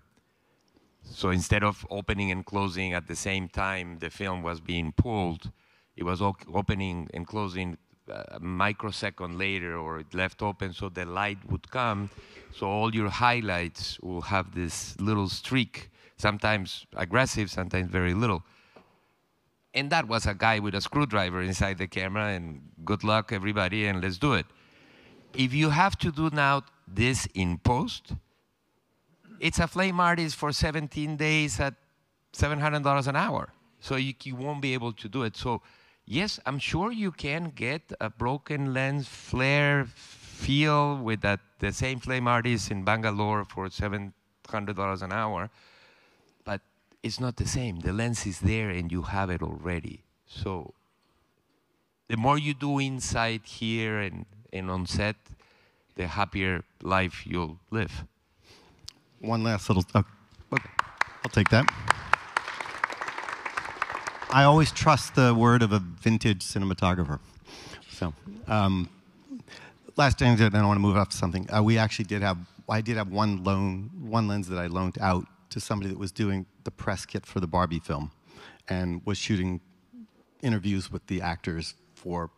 So instead of opening and closing at the same time the film was being pulled, it was opening and closing a microsecond later, or it left open so the light would come, so all your highlights will have this little streak, sometimes aggressive, sometimes very little. And that was a guy with a screwdriver inside the camera, and good luck everybody, and let's do it. If you have to do now this in post, it's a flame artist for 17 days at $700 an hour. So you won't be able to do it. So yes, I'm sure you can get a broken lens flare feel with the same flame artist in Bangalore for $700 an hour, but it's not the same. The lens is there and you have it already. So the more you do inside here and on set, the happier life you'll live. One last little, okay, I'll take that. I always trust the word of a vintage cinematographer. So, last thing, then I want to move up to something. I did have one lens that I loaned out to somebody that was doing the press kit for the Barbie film, and was shooting interviews with the actors for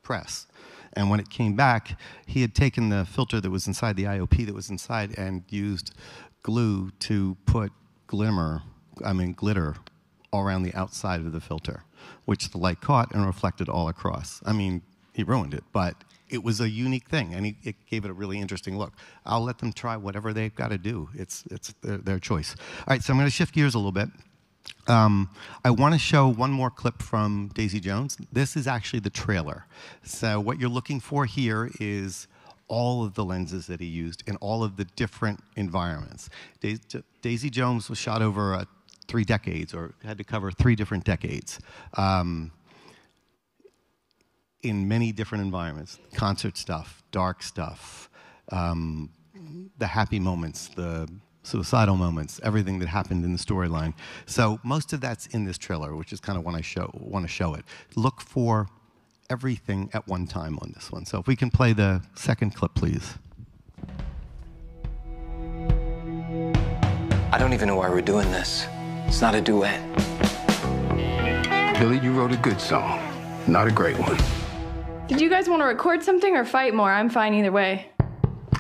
press. And when it came back, he had taken the filter that was inside the IOP that was inside and used glue to put glitter all around the outside of the filter, which the light caught and reflected all across. I mean, he ruined it, but it was a unique thing, and it gave it a really interesting look. I'll let them try whatever they've got to do. It's their choice. All right, so I'm going to shift gears a little bit. I want to show one more clip from Daisy Jones. This is actually the trailer. So what you're looking for here is all of the lenses that he used in all of the different environments. Daisy Jones was shot over 3 decades, or had to cover 3 different decades, in many different environments. Concert stuff, dark stuff, the happy moments, the suicidal moments, everything that happened in the storyline. So most of that's in this trailer, which is kind of when I want to show it. Look for everything at one time on this one. So if we can play the second clip, please. I don't even know why we're doing this. It's not a duet. Billy, you wrote a good song, not a great one. Did you guys want to record something or fight more? I'm fine either way.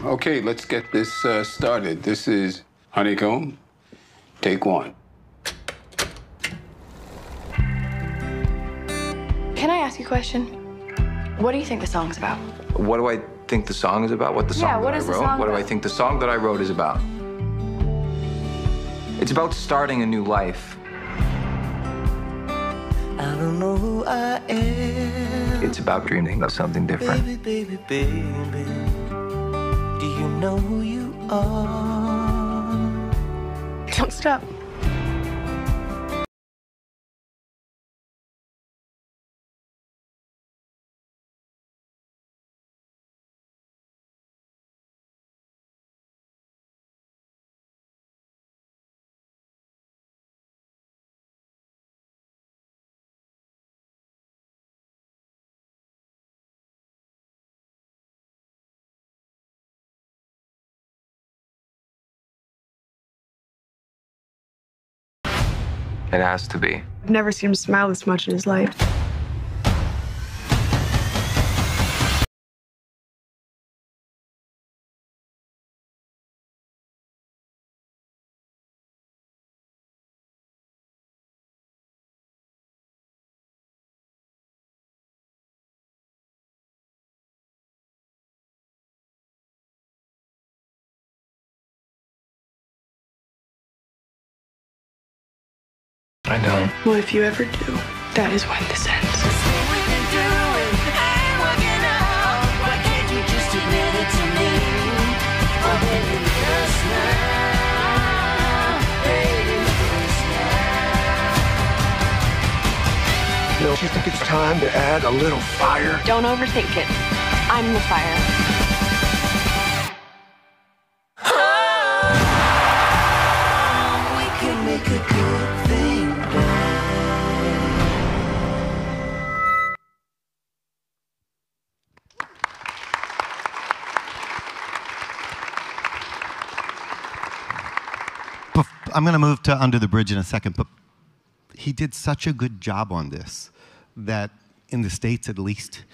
Okay, let's get this started. This is Honeycomb, take 1. Can I ask you a question? What do you think the song's about? What do I think the song is about? What the song what that I is the wrote? song What do I about? think the song that I wrote is about? It's about starting a new life. I don't know who I am. It's about dreaming of something different. Baby, baby, baby. Do you know who you are? Don't stop. It has to be. I've never seen him smile this much in his life. I know. Well, if you ever do, that is when this ends. Don't you think it's time to add a little fire? Don't overthink it. I'm the fire. I'm going to move to Under the Bridge in a second, but he did such a good job on this that in the States at least,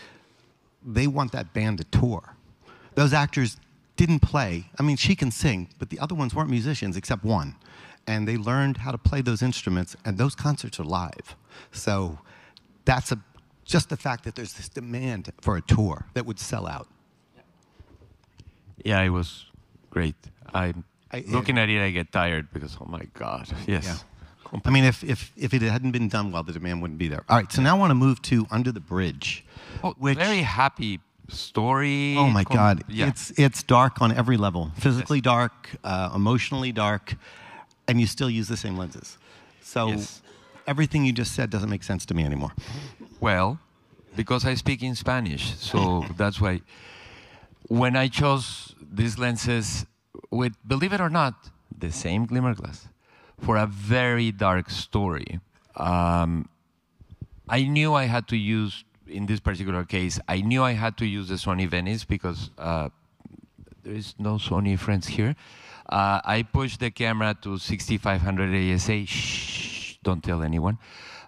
they want that band to tour. Those actors didn't play. I mean, she can sing, but the other ones weren't musicians except one. And they learned how to play those instruments, and those concerts are live. So that's just the fact that there's this demand for a tour that would sell out. Yeah, it was great. Looking at it, I get tired because, oh my God, yes. Yeah. I mean, if it hadn't been done well, the demand wouldn't be there. All right, so now I want to move to Under the Bridge. Which, very happy story. Oh my God, yeah. It's dark on every level. Physically dark, emotionally dark, and you still use the same lenses. So everything you just said doesn't make sense to me anymore. Well, because I speak in Spanish, so that's why. When I chose these lenses with, believe it or not, the same glimmer glass for a very dark story, I knew I had to use, in this particular case, I knew I had to use the Sony Venice because there is no Sony friends here. I pushed the camera to 6500 ASA, shh, don't tell anyone.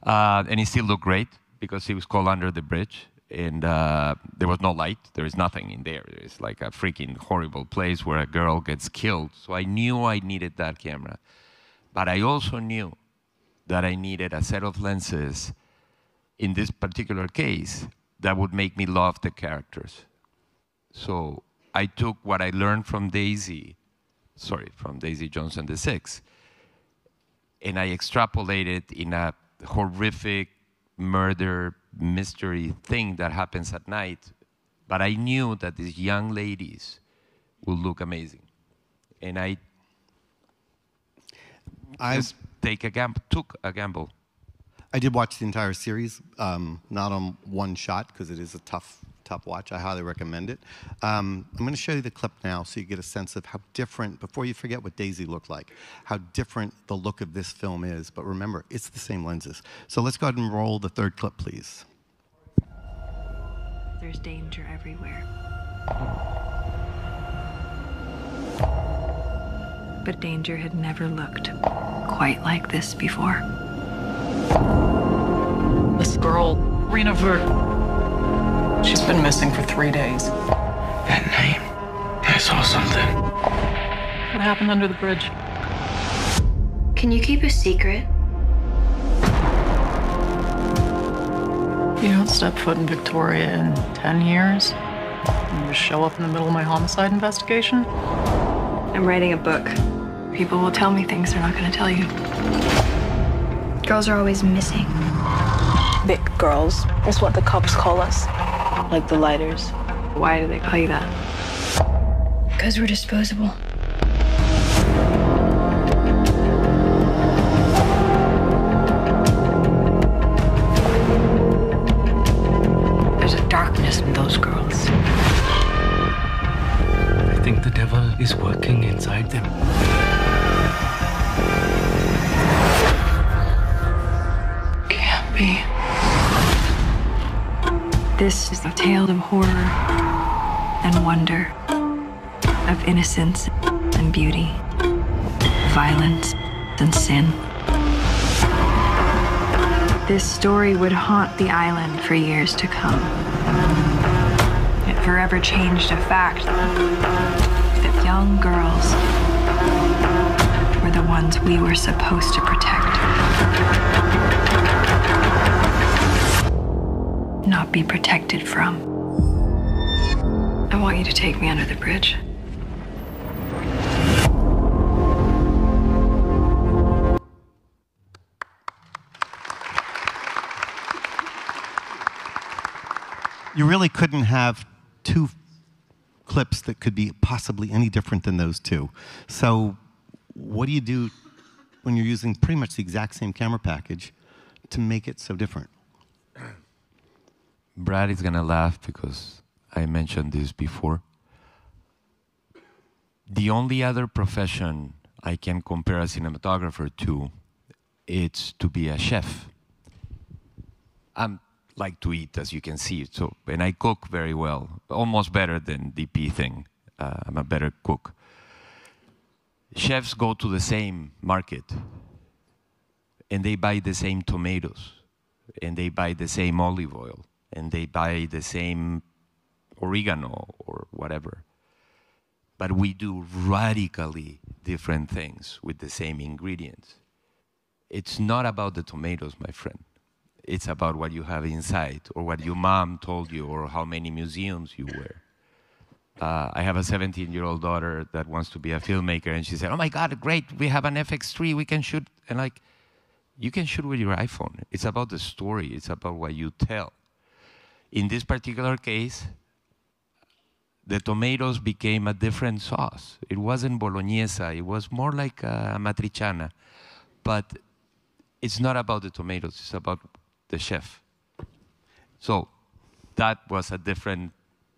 And it still looked great because it was called Under the Bridge. And there was no light. There is nothing in there. It's like a freaking horrible place where a girl gets killed. So I knew I needed that camera. But I also knew that I needed a set of lenses in this particular case that would make me love the characters. So I took what I learned from Daisy Jones and the Six, and I extrapolated in a horrific murder mystery thing that happens at night, but I knew that these young ladies will look amazing, and I just took a gamble. I did watch the entire series, not on one shot because it is a tough watch. I highly recommend it. I'm going to show you the clip now so you get a sense of how different, before you forget what Daisy looked like, how different the look of this film is. But remember, it's the same lenses. So let's go ahead and roll the third clip, please. There's danger everywhere. But danger had never looked quite like this before. This girl, Rena Vert, she's been missing for 3 days. That night, I saw something. What happened under the bridge? Can you keep a secret? You don't step foot in Victoria in 10 years? You just show up in the middle of my homicide investigation? I'm writing a book. People will tell me things they're not going to tell you. Girls are always missing. Big girls is what the cops call us. Like the lighters. Why do they call you that? Because we're disposable. There's a darkness in those girls. I think the devil is working inside them. Can't be. This is a tale of horror and wonder, of innocence and beauty, violence and sin. this story would haunt the island for years to come. It forever changed a fact that young girls were the ones we were supposed to protect. Not be protected from. I want you to take me under the bridge. You really couldn't have two clips that could be possibly any different than those two. So what do you do when you're using pretty much the exact same camera package to make it so different? Brad is going to laugh because I mentioned this before. The only other profession I can compare a cinematographer to, it's to be a chef. I like to eat, as you can see, and I cook very well, almost better than DP thing. I'm a better cook. Chefs go to the same market, and they buy the same tomatoes, and they buy the same olive oil, and they buy the same oregano or whatever. But we do radically different things with the same ingredients. It's not about the tomatoes, my friend. It's about what you have inside, or what your mom told you, or how many museums you wear. I have a 17-year-old daughter that wants to be a filmmaker, and she said, "Oh my God, great, we have an FX3, we can shoot." And like, you can shoot with your iPhone. It's about the story, it's about what you tell. In this particular case, the tomatoes became a different sauce. It wasn't bolognese, it was more like a matriciana. But it's not about the tomatoes, it's about the chef. So that was a different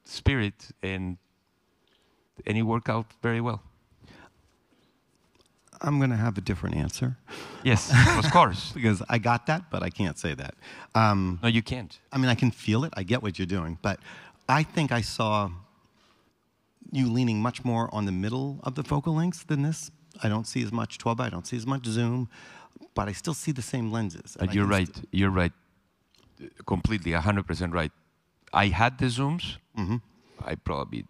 spirit, and it worked out very well. I'm going to have a different answer. Yes, of course. Because I got that, but I can't say that. No, you can't. I mean, I can feel it. I get what you're doing. But I think I saw you leaning much more on the middle of the focal lengths than this. I don't see as much 12 by, I don't see as much zoom, but I still see the same lenses. You're right. You're right. Completely, 100% right. I had the zooms. Mm-hmm. I probably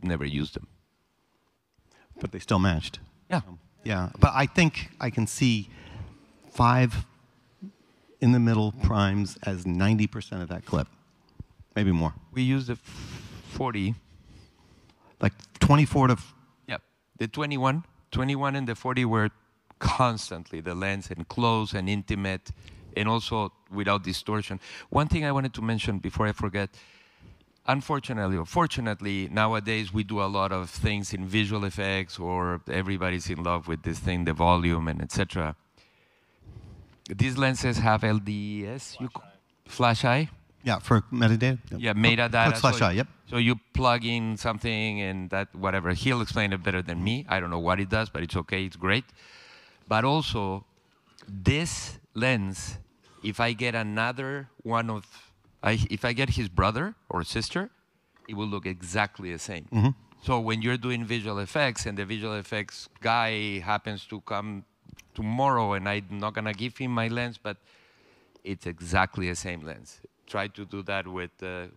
never used them. But they still matched. Yeah. Yeah, but I think I can see 5 in the middle primes as 90% of that clip, maybe more. We used the 40. Like 24 to... Yeah, the 21 and the 40 were constantly the lens, and close and intimate, and also without distortion. One thing I wanted to mention before I forget, unfortunately or fortunately, nowadays we do a lot of things in visual effects, or everybody's in love with this thing, the volume and etc. These lenses have LDS, flash eye. Yeah, for metadata. Yep. Yeah, metadata. Flash eye, yep. So you plug in something and that, whatever. He'll explain it better than me. I don't know what it does, but it's okay, it's great. But also, this lens, if I get another one of, if I get his brother or sister, it will look exactly the same. Mm-hmm. So when you're doing visual effects and the visual effects guy happens to come tomorrow and I'm not going to give him my lens, but it's exactly the same lens. Try to do that with the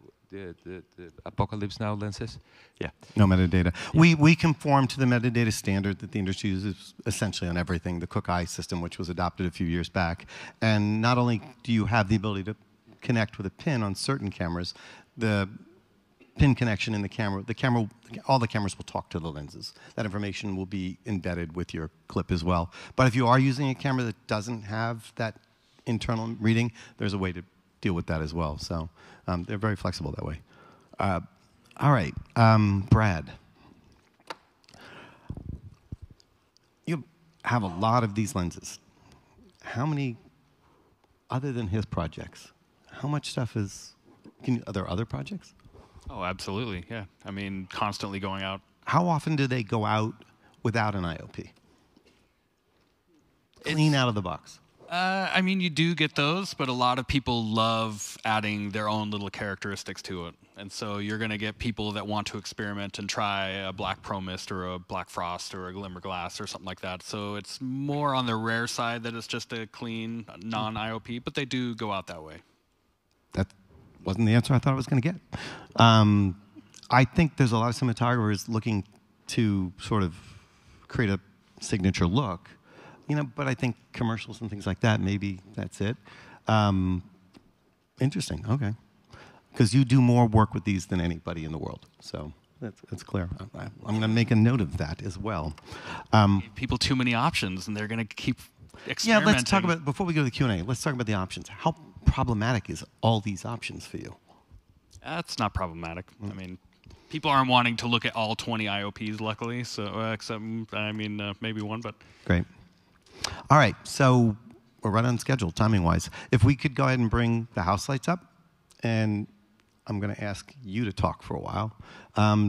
Apocalypse Now lenses. Yeah. No metadata. Yeah. We conform to the metadata standard that the industry uses essentially on everything, the Cook Eye system, which was adopted a few years back. And not only do you have the ability to connect with a pin on certain cameras, the pin connection in the camera, all the cameras will talk to the lenses. That information will be embedded with your clip as well. But if you are using a camera that doesn't have that internal reading, there's a way to deal with that as well. So they're very flexible that way. All right, Brad. You have a lot of these lenses. How many, other than his projects, how much stuff is, are there other projects? Oh, absolutely, yeah. I mean, constantly going out. How often do they go out without an IOP? Clean out of the box. I mean, you do get those, but a lot of people love adding their own little characteristics to it. And so you're going to get people that want to experiment and try a black pro mist or a black frost or a glimmer glass or something like that. So it's more on the rare side that it's just a clean, non-IOP, but they do go out that way. That wasn't the answer I thought I was going to get. I think there's a lot of cinematographers looking to sort of create a signature look, but I think commercials and things like that, maybe that's it. Interesting, okay. Because you do more work with these than anybody in the world, so that's clear. I'm going to make a note of that as well. People too many options, and they're going to keep experimenting. Yeah, let's talk about, before we go to the Q&A, let's talk about the options. How problematic is all these options for you? That's not problematic. I mean, people aren't wanting to look at all 20 IOPs, luckily, so except, maybe one, but... Great. All right, so we're right on schedule, timing-wise. If we could go ahead and bring the house lights up, and I'm going to ask you to talk for a while.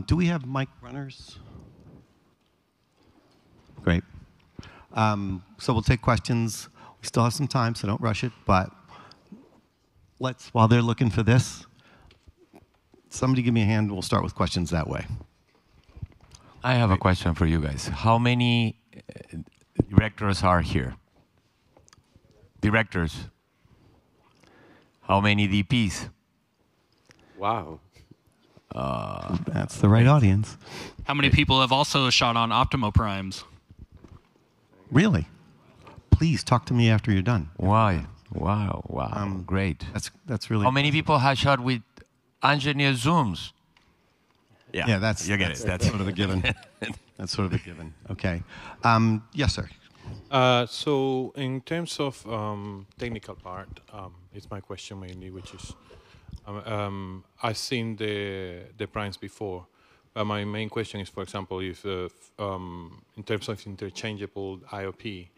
Do we have mic runners? Great. So we'll take questions. We still have some time, so don't rush it, but let's, while they're looking for this, somebody give me a hand. We'll start with questions that way. I have a question for you guys. How many directors are here? Directors. How many DPs? Wow. That's the right audience. How many people have also shot on Optimo Primes? Really? Please talk to me after you're done. Why? Wow. Great. That's really. How many people have shot with Angeniuex zooms? Yeah, that's you get it. That's sort of a given. That's sort of a given. Okay. Yes, sir. So in terms of technical part, it's my question mainly, which is, I've seen the primes before, but my main question is, for example, if in terms of interchangeable IOP,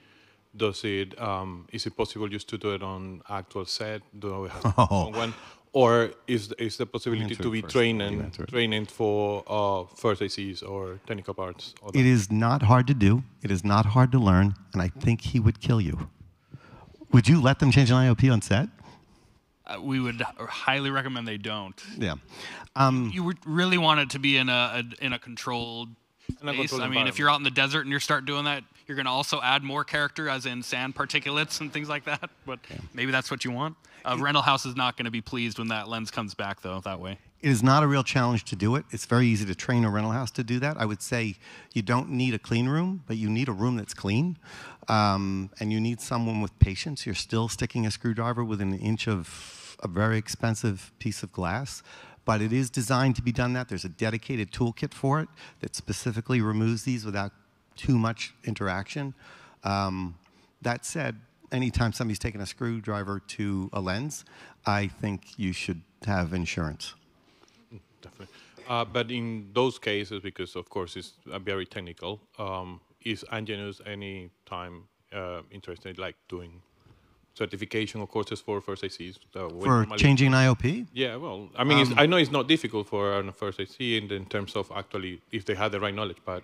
is it possible just to do it on actual set? Do we have one? Or is the possibility to be training for first ACs or technical parts? It is not hard to do. It is not hard to learn, and I think he would kill you. Would you let them change an IOP on set? We would highly recommend they don't. Yeah. You would really want it to be in a controlled space. I mean, if you're out in the desert and you start doing that, you're going to also add more character, as in sand particulates and things like that. But maybe that's what you want. A rental house is not going to be pleased when that lens comes back, though, that way. It is not a real challenge to do it. It's very easy to train a rental house to do that. I would say you don't need a clean room, but you need a room that's clean. And you need someone with patience. You're still sticking a screwdriver within an inch of a very expensive piece of glass. But it is designed to be done that. There's a dedicated toolkit for it that specifically removes these without too much interaction. That said, anytime somebody's taking a screwdriver to a lens, I think you should have insurance. Definitely. But in those cases, because of course it's very technical, is Angeniuex any time interested like doing certification or courses for first ACs? For changing an IOP? Yeah, well, I mean, I know it's not difficult for a first AC in terms of actually if they have the right knowledge, but...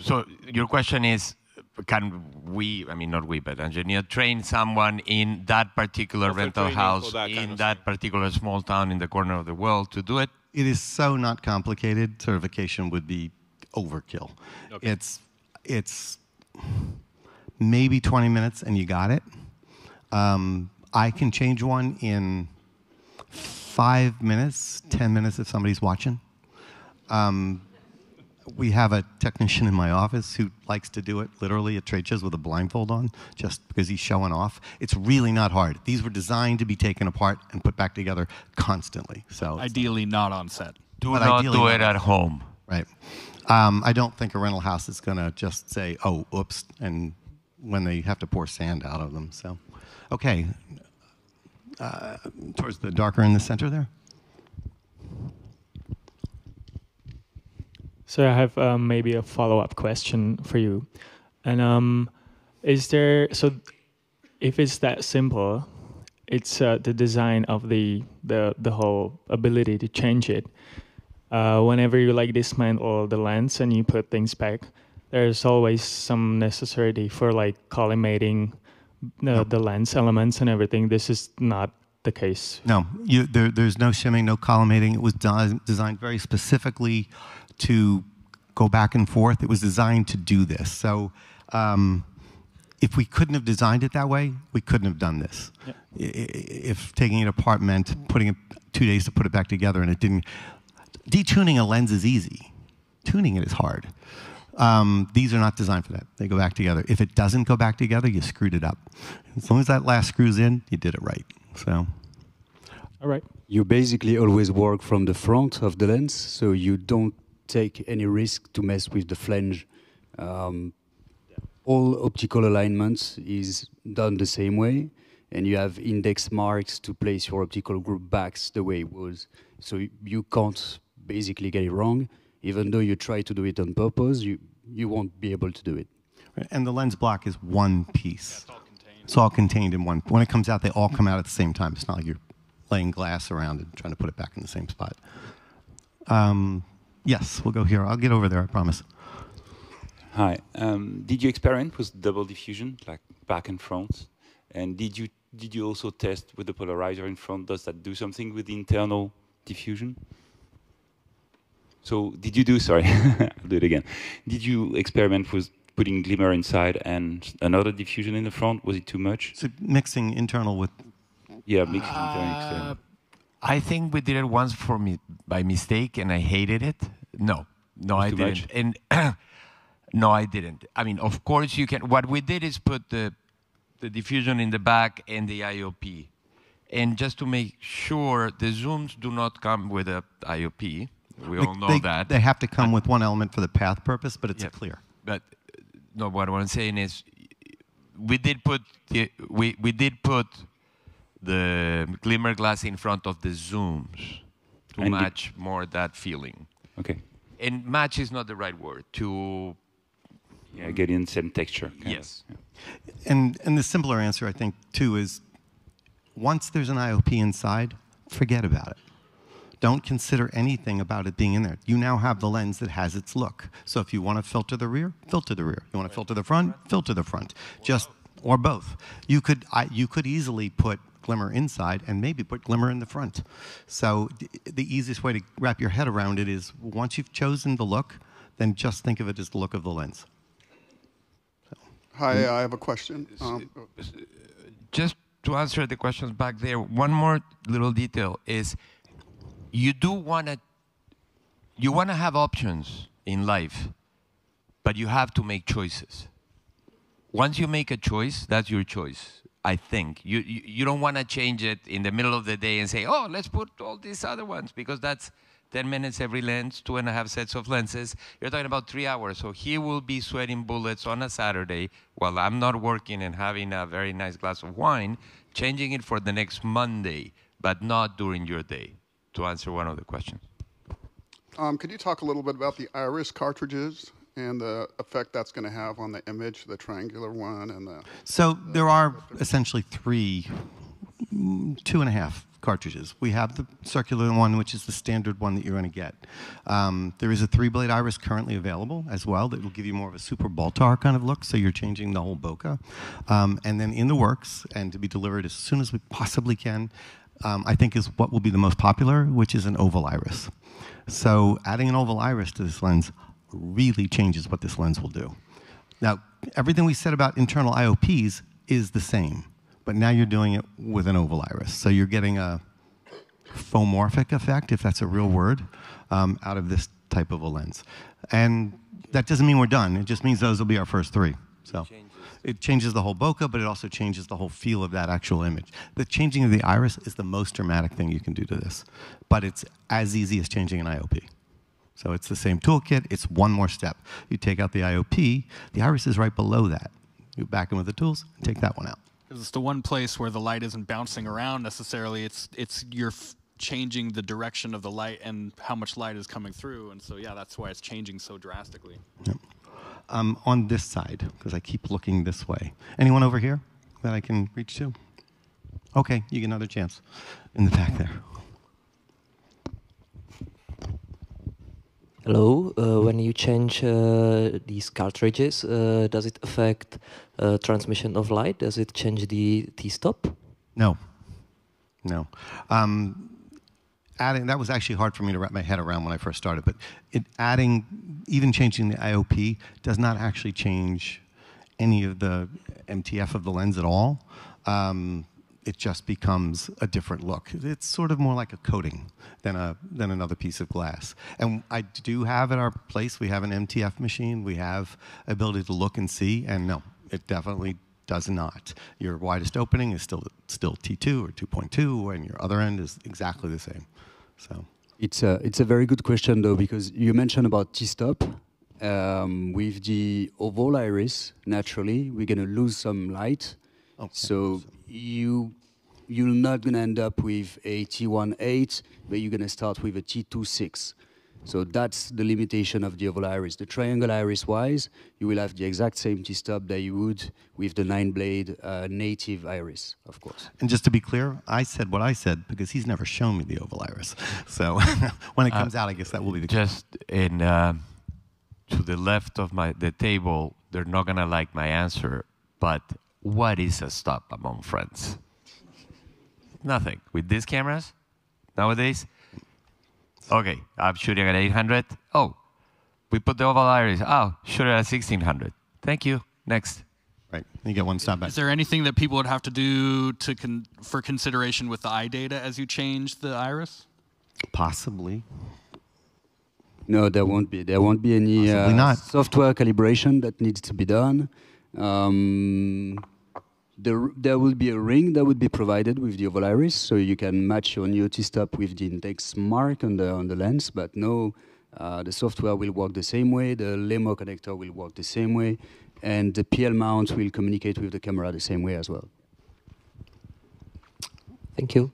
So your question is, can we, I mean, not we, but Angeniuex train someone in that particular rental house, in that particular small town in the corner of the world to do it? It is so not complicated. Certification would be overkill. Okay. It's maybe 20 minutes and you got it. I can change one in 5 minutes, 10 minutes if somebody's watching. We have a technician in my office who likes to do it literally at trade shows with a blindfold on, just because he's showing off. It's really not hard. These were designed to be taken apart and put back together constantly. So ideally not on set. Do not do it at home. Right. I don't think a rental house is going to just say, oh, oops, and when they have to pour sand out of them. So, okay. Towards the darker in the center there. So I have maybe a follow-up question for you. And is there, so if it's that simple, it's the design of the whole ability to change it. Whenever you like dismantle the lens and you put things back, there's always some necessity for like collimating the lens elements and everything. This is not the case. No, there's no shimming, no collimating. It was designed very specifically to go back and forth. It was designed to do this. So if we couldn't have designed it that way, we couldn't have done this. Yep. If taking it apart meant putting it 2 days to put it back together and it didn't. Detuning a lens is easy. Tuning it is hard. These are not designed for that. They go back together. If it doesn't go back together, you screwed it up. As long as that last screw's in, you did it right. So, all right. You basically always work from the front of the lens, so you don't take any risk to mess with the flange. All optical alignments is done the same way, and you have index marks to place your optical group backs the way it was. So you can't basically get it wrong. Even though you try to do it on purpose, you won't be able to do it. And the lens block is one piece. Yeah, it's all contained in one. When it comes out, they all come out at the same time. It's not like you're laying glass around and trying to put it back in the same spot. Yes, we'll go here. I'll get over there, I promise. Hi. Did you experiment with double diffusion, like back and front? And did you also test with the polarizer in front? Does that do something with the internal diffusion? So did you do, sorry, I'll do it again. Did you experiment with putting glimmer inside and another diffusion in the front? Was it too much? So mixing internal with... Yeah, mixing internal and external. I think we did it once by mistake and I hated it. No, I didn't. And no, I didn't. I mean, of course you can. What we did is put the diffusion in the back and the IOP. And just to make sure, the zooms do not come with a IOP. We all know that. They have to come with one element for the path purpose, but it's clear. But no, what I'm saying is, we did put the glimmer glass in front of the zooms to match more that feeling. Okay. And match is not the right word. To get in same texture. Yes. Yeah. And the simpler answer, I think, too, is once there's an IOP inside, forget about it. Don't consider anything about it being in there. You now have the lens that has its look. So if you want to filter the rear, filter the rear. You want to filter the front, filter the front. Or both. You could easily put glimmer inside and maybe put glimmer in the front. So the easiest way to wrap your head around it is once you've chosen the look, then just think of it as the look of the lens. So. Hi, I have a question. Just to answer the questions back there, one more little detail is you want to have options in life, but you have to make choices. Once you make a choice, that's your choice, I think. You don't want to change it in the middle of the day and say, oh, let's put all these other ones, because that's 10 minutes every lens, 2.5 sets of lenses. You're talking about 3 hours. So he will be sweating bullets on a Saturday while I'm not working and having a very nice glass of wine, changing it for the next Monday, but not during your day, to answer one of the questions. Could you talk a little bit about the iris cartridges and the effect that's going to have on the image, the triangular one and the... So there are essentially 2.5 cartridges. We have the circular one, which is the standard one that you're going to get. There is a 3-blade iris currently available as well that will give you more of a super Baltar kind of look, so you're changing the whole bokeh. And then in the works, and to be delivered as soon as we possibly can, I think is what will be the most popular, which is an oval iris. So adding an oval iris to this lens really changes what this lens will do. Now, everything we said about internal IOPs is the same, but now you're doing it with an oval iris. So you're getting a phomorphic effect, if that's a real word, out of this type of a lens. And that doesn't mean we're done. It just means those will be our first 3. So it changes the whole bokeh, but it also changes the whole feel of that actual image. The changing of the iris is the most dramatic thing you can do to this, but it's as easy as changing an IOP. So it's the same toolkit, it's one more step. You take out the IOP, the iris is right below that. You back in with the tools, and take that one out. Because it's the one place where the light isn't bouncing around necessarily. It's you're changing the direction of the light and how much light is coming through. And so, yeah, that's why it's changing so drastically. Yep. On this side, because I keep looking this way. Anyone over here that I can reach to? Okay, you get another chance in the back there. Hello. When you change these cartridges, does it affect transmission of light? Does it change the t-stop? No. No. Adding, that was actually hard for me to wrap my head around when I first started, but even changing the IOP does not actually change any of the MTF of the lens at all. It just becomes a different look. It's sort of more like a coating than another piece of glass. And I do have at our place, we have an MTF machine. We have ability to look and see, and no, it definitely does not. Your widest opening is still T2 or 2.2, and your other end is exactly the same. So it's a very good question though, because you mentioned about t-stop. With the oval iris, naturally, we're going to lose some light. Okay. So you're not going to end up with a T1.8, but you're going to start with a T2.6. So that's the limitation of the oval iris. The triangle iris-wise, you will have the exact same T-stop that you would with the 9-blade native iris, of course. And just to be clear, I said what I said because he's never shown me the oval iris. So when it comes out, I guess that will be the case. Just in to the left of the table, they're not gonna like my answer, but what is a stop among friends? Nothing. With these cameras, nowadays, okay, I'm shooting at 800. Oh, we put the oval iris. Oh, shoot it at 1600. Thank you. Next. Right, you get one stop back. Is there anything that people would have to do for consideration with the eye data as you change the iris? Possibly. No, there won't be. There won't be any software calibration that needs to be done. There will be a ring that would be provided with the oval iris, so you can match your new T-stop with the index mark on the lens, but no, the software will work the same way, the LEMO connector will work the same way, and the PL mount will communicate with the camera the same way as well. Thank you.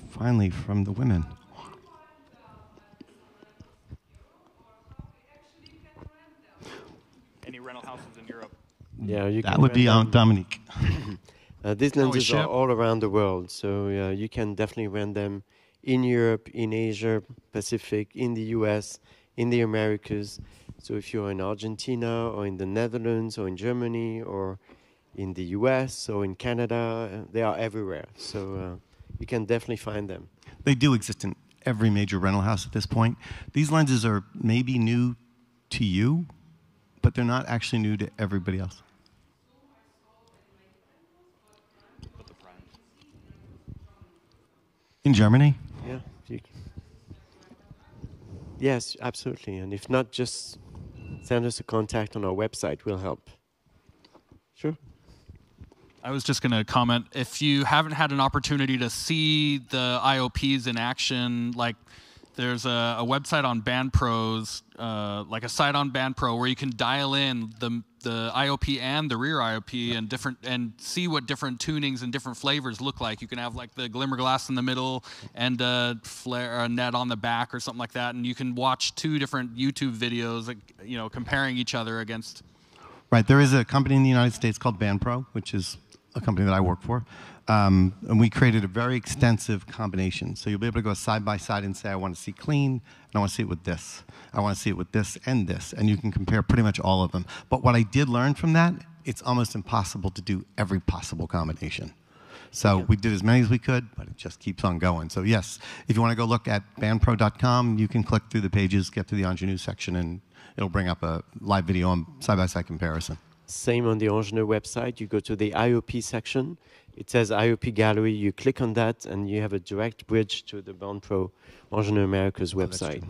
Finally, from the women. Any rental houses in Europe? Yeah, you that can would be Dominique. These lenses are all around the world, so you can definitely rent them in Europe, in Asia, Pacific, in the US, in the Americas. So if you're in Argentina or in the Netherlands or in Germany or in the US or in Canada, they are everywhere. So you can definitely find them. They do exist in every major rental house at this point. These lenses are maybe new to you, but they're not actually new to everybody else. In Germany? Yeah. Yes, absolutely. And if not, just send us a contact on our website. We'll help. Sure. I was just going to comment, if you haven't had an opportunity to see the IOPs in action, like there's a website on BandPros, like a site on BandPro where you can dial in the IOP and the rear IOP and see what different tunings and different flavors look like. You can have like the glimmer glass in the middle and a net on the back or something like that, and you can watch 2 different YouTube videos, like, comparing each other against. Right, there is a company in the United States called BandPro, which is a company that I work for. And we created a very extensive combination. So you'll be able to go side by side and say, I want to see clean, and I want to see it with this. I want to see it with this and this. And you can compare pretty much all of them. But what I did learn from that, it's almost impossible to do every possible combination. So we did as many as we could, but it just keeps on going. So yes, if you want to go look at bandpro.com, you can click through the pages, get to the Angeniuex section, and it'll bring up a live video on side-by-side comparison. Same on the Angeniuex website. You go to the IOP section. It says IOP Gallery. You click on that, and you have a direct bridge to the BandPro Angeniuex Americas website.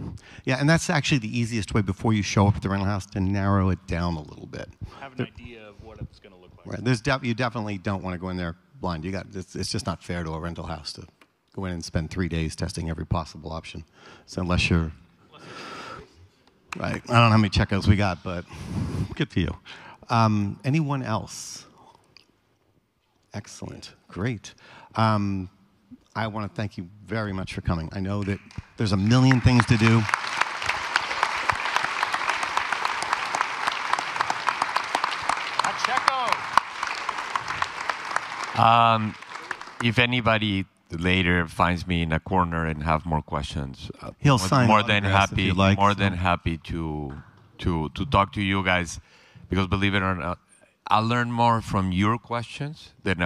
Yeah, and that's actually the easiest way before you show up at the rental house to narrow it down a little bit. Have an idea of what it's going to look like. Right. You definitely don't want to go in there blind. It's just not fair to a rental house to go in and spend 3 days testing every possible option. So unless you're right, I don't know how many Checkos we got, but good for you. Anyone else? Excellent. Great. I want to thank you very much for coming. I know that there's a million things to do. If anybody later finds me in a corner and have more questions, he'll sign more than happy. if you like, more than happy to talk to you guys, because believe it or not, I'll learn more from your questions than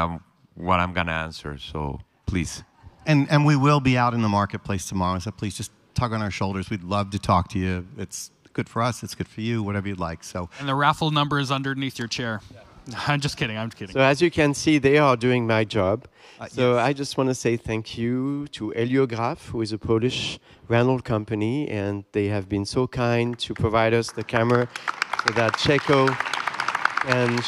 what I'm going to answer. So please. And we will be out in the marketplace tomorrow, so please just tug on our shoulders. We'd love to talk to you. It's good for us. It's good for you, whatever you'd like. So. And the raffle number is underneath your chair. Yeah. I'm just kidding. I'm kidding. So as you can see, they are doing my job. So yes. I just want to say thank you to Heliograph, who is a Polish rental company, and they have been so kind to provide us the camera so that Checco can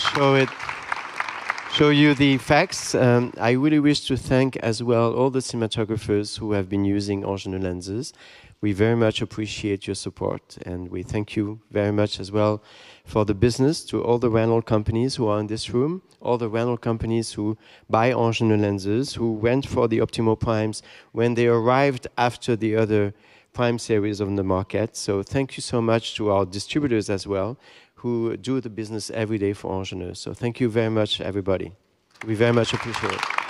show you the effects. I really wish to thank as well all the cinematographers who have been using Angenieux lenses. We very much appreciate your support, and we thank you very much as well for the business, to all the rental companies who are in this room, all the rental companies who buy Angenieux lenses, who went for the Optimo Primes when they arrived after the other Prime series on the market. So thank you so much to our distributors as well, who do the business every day for Angenieux. So thank you very much, everybody. We very much appreciate it.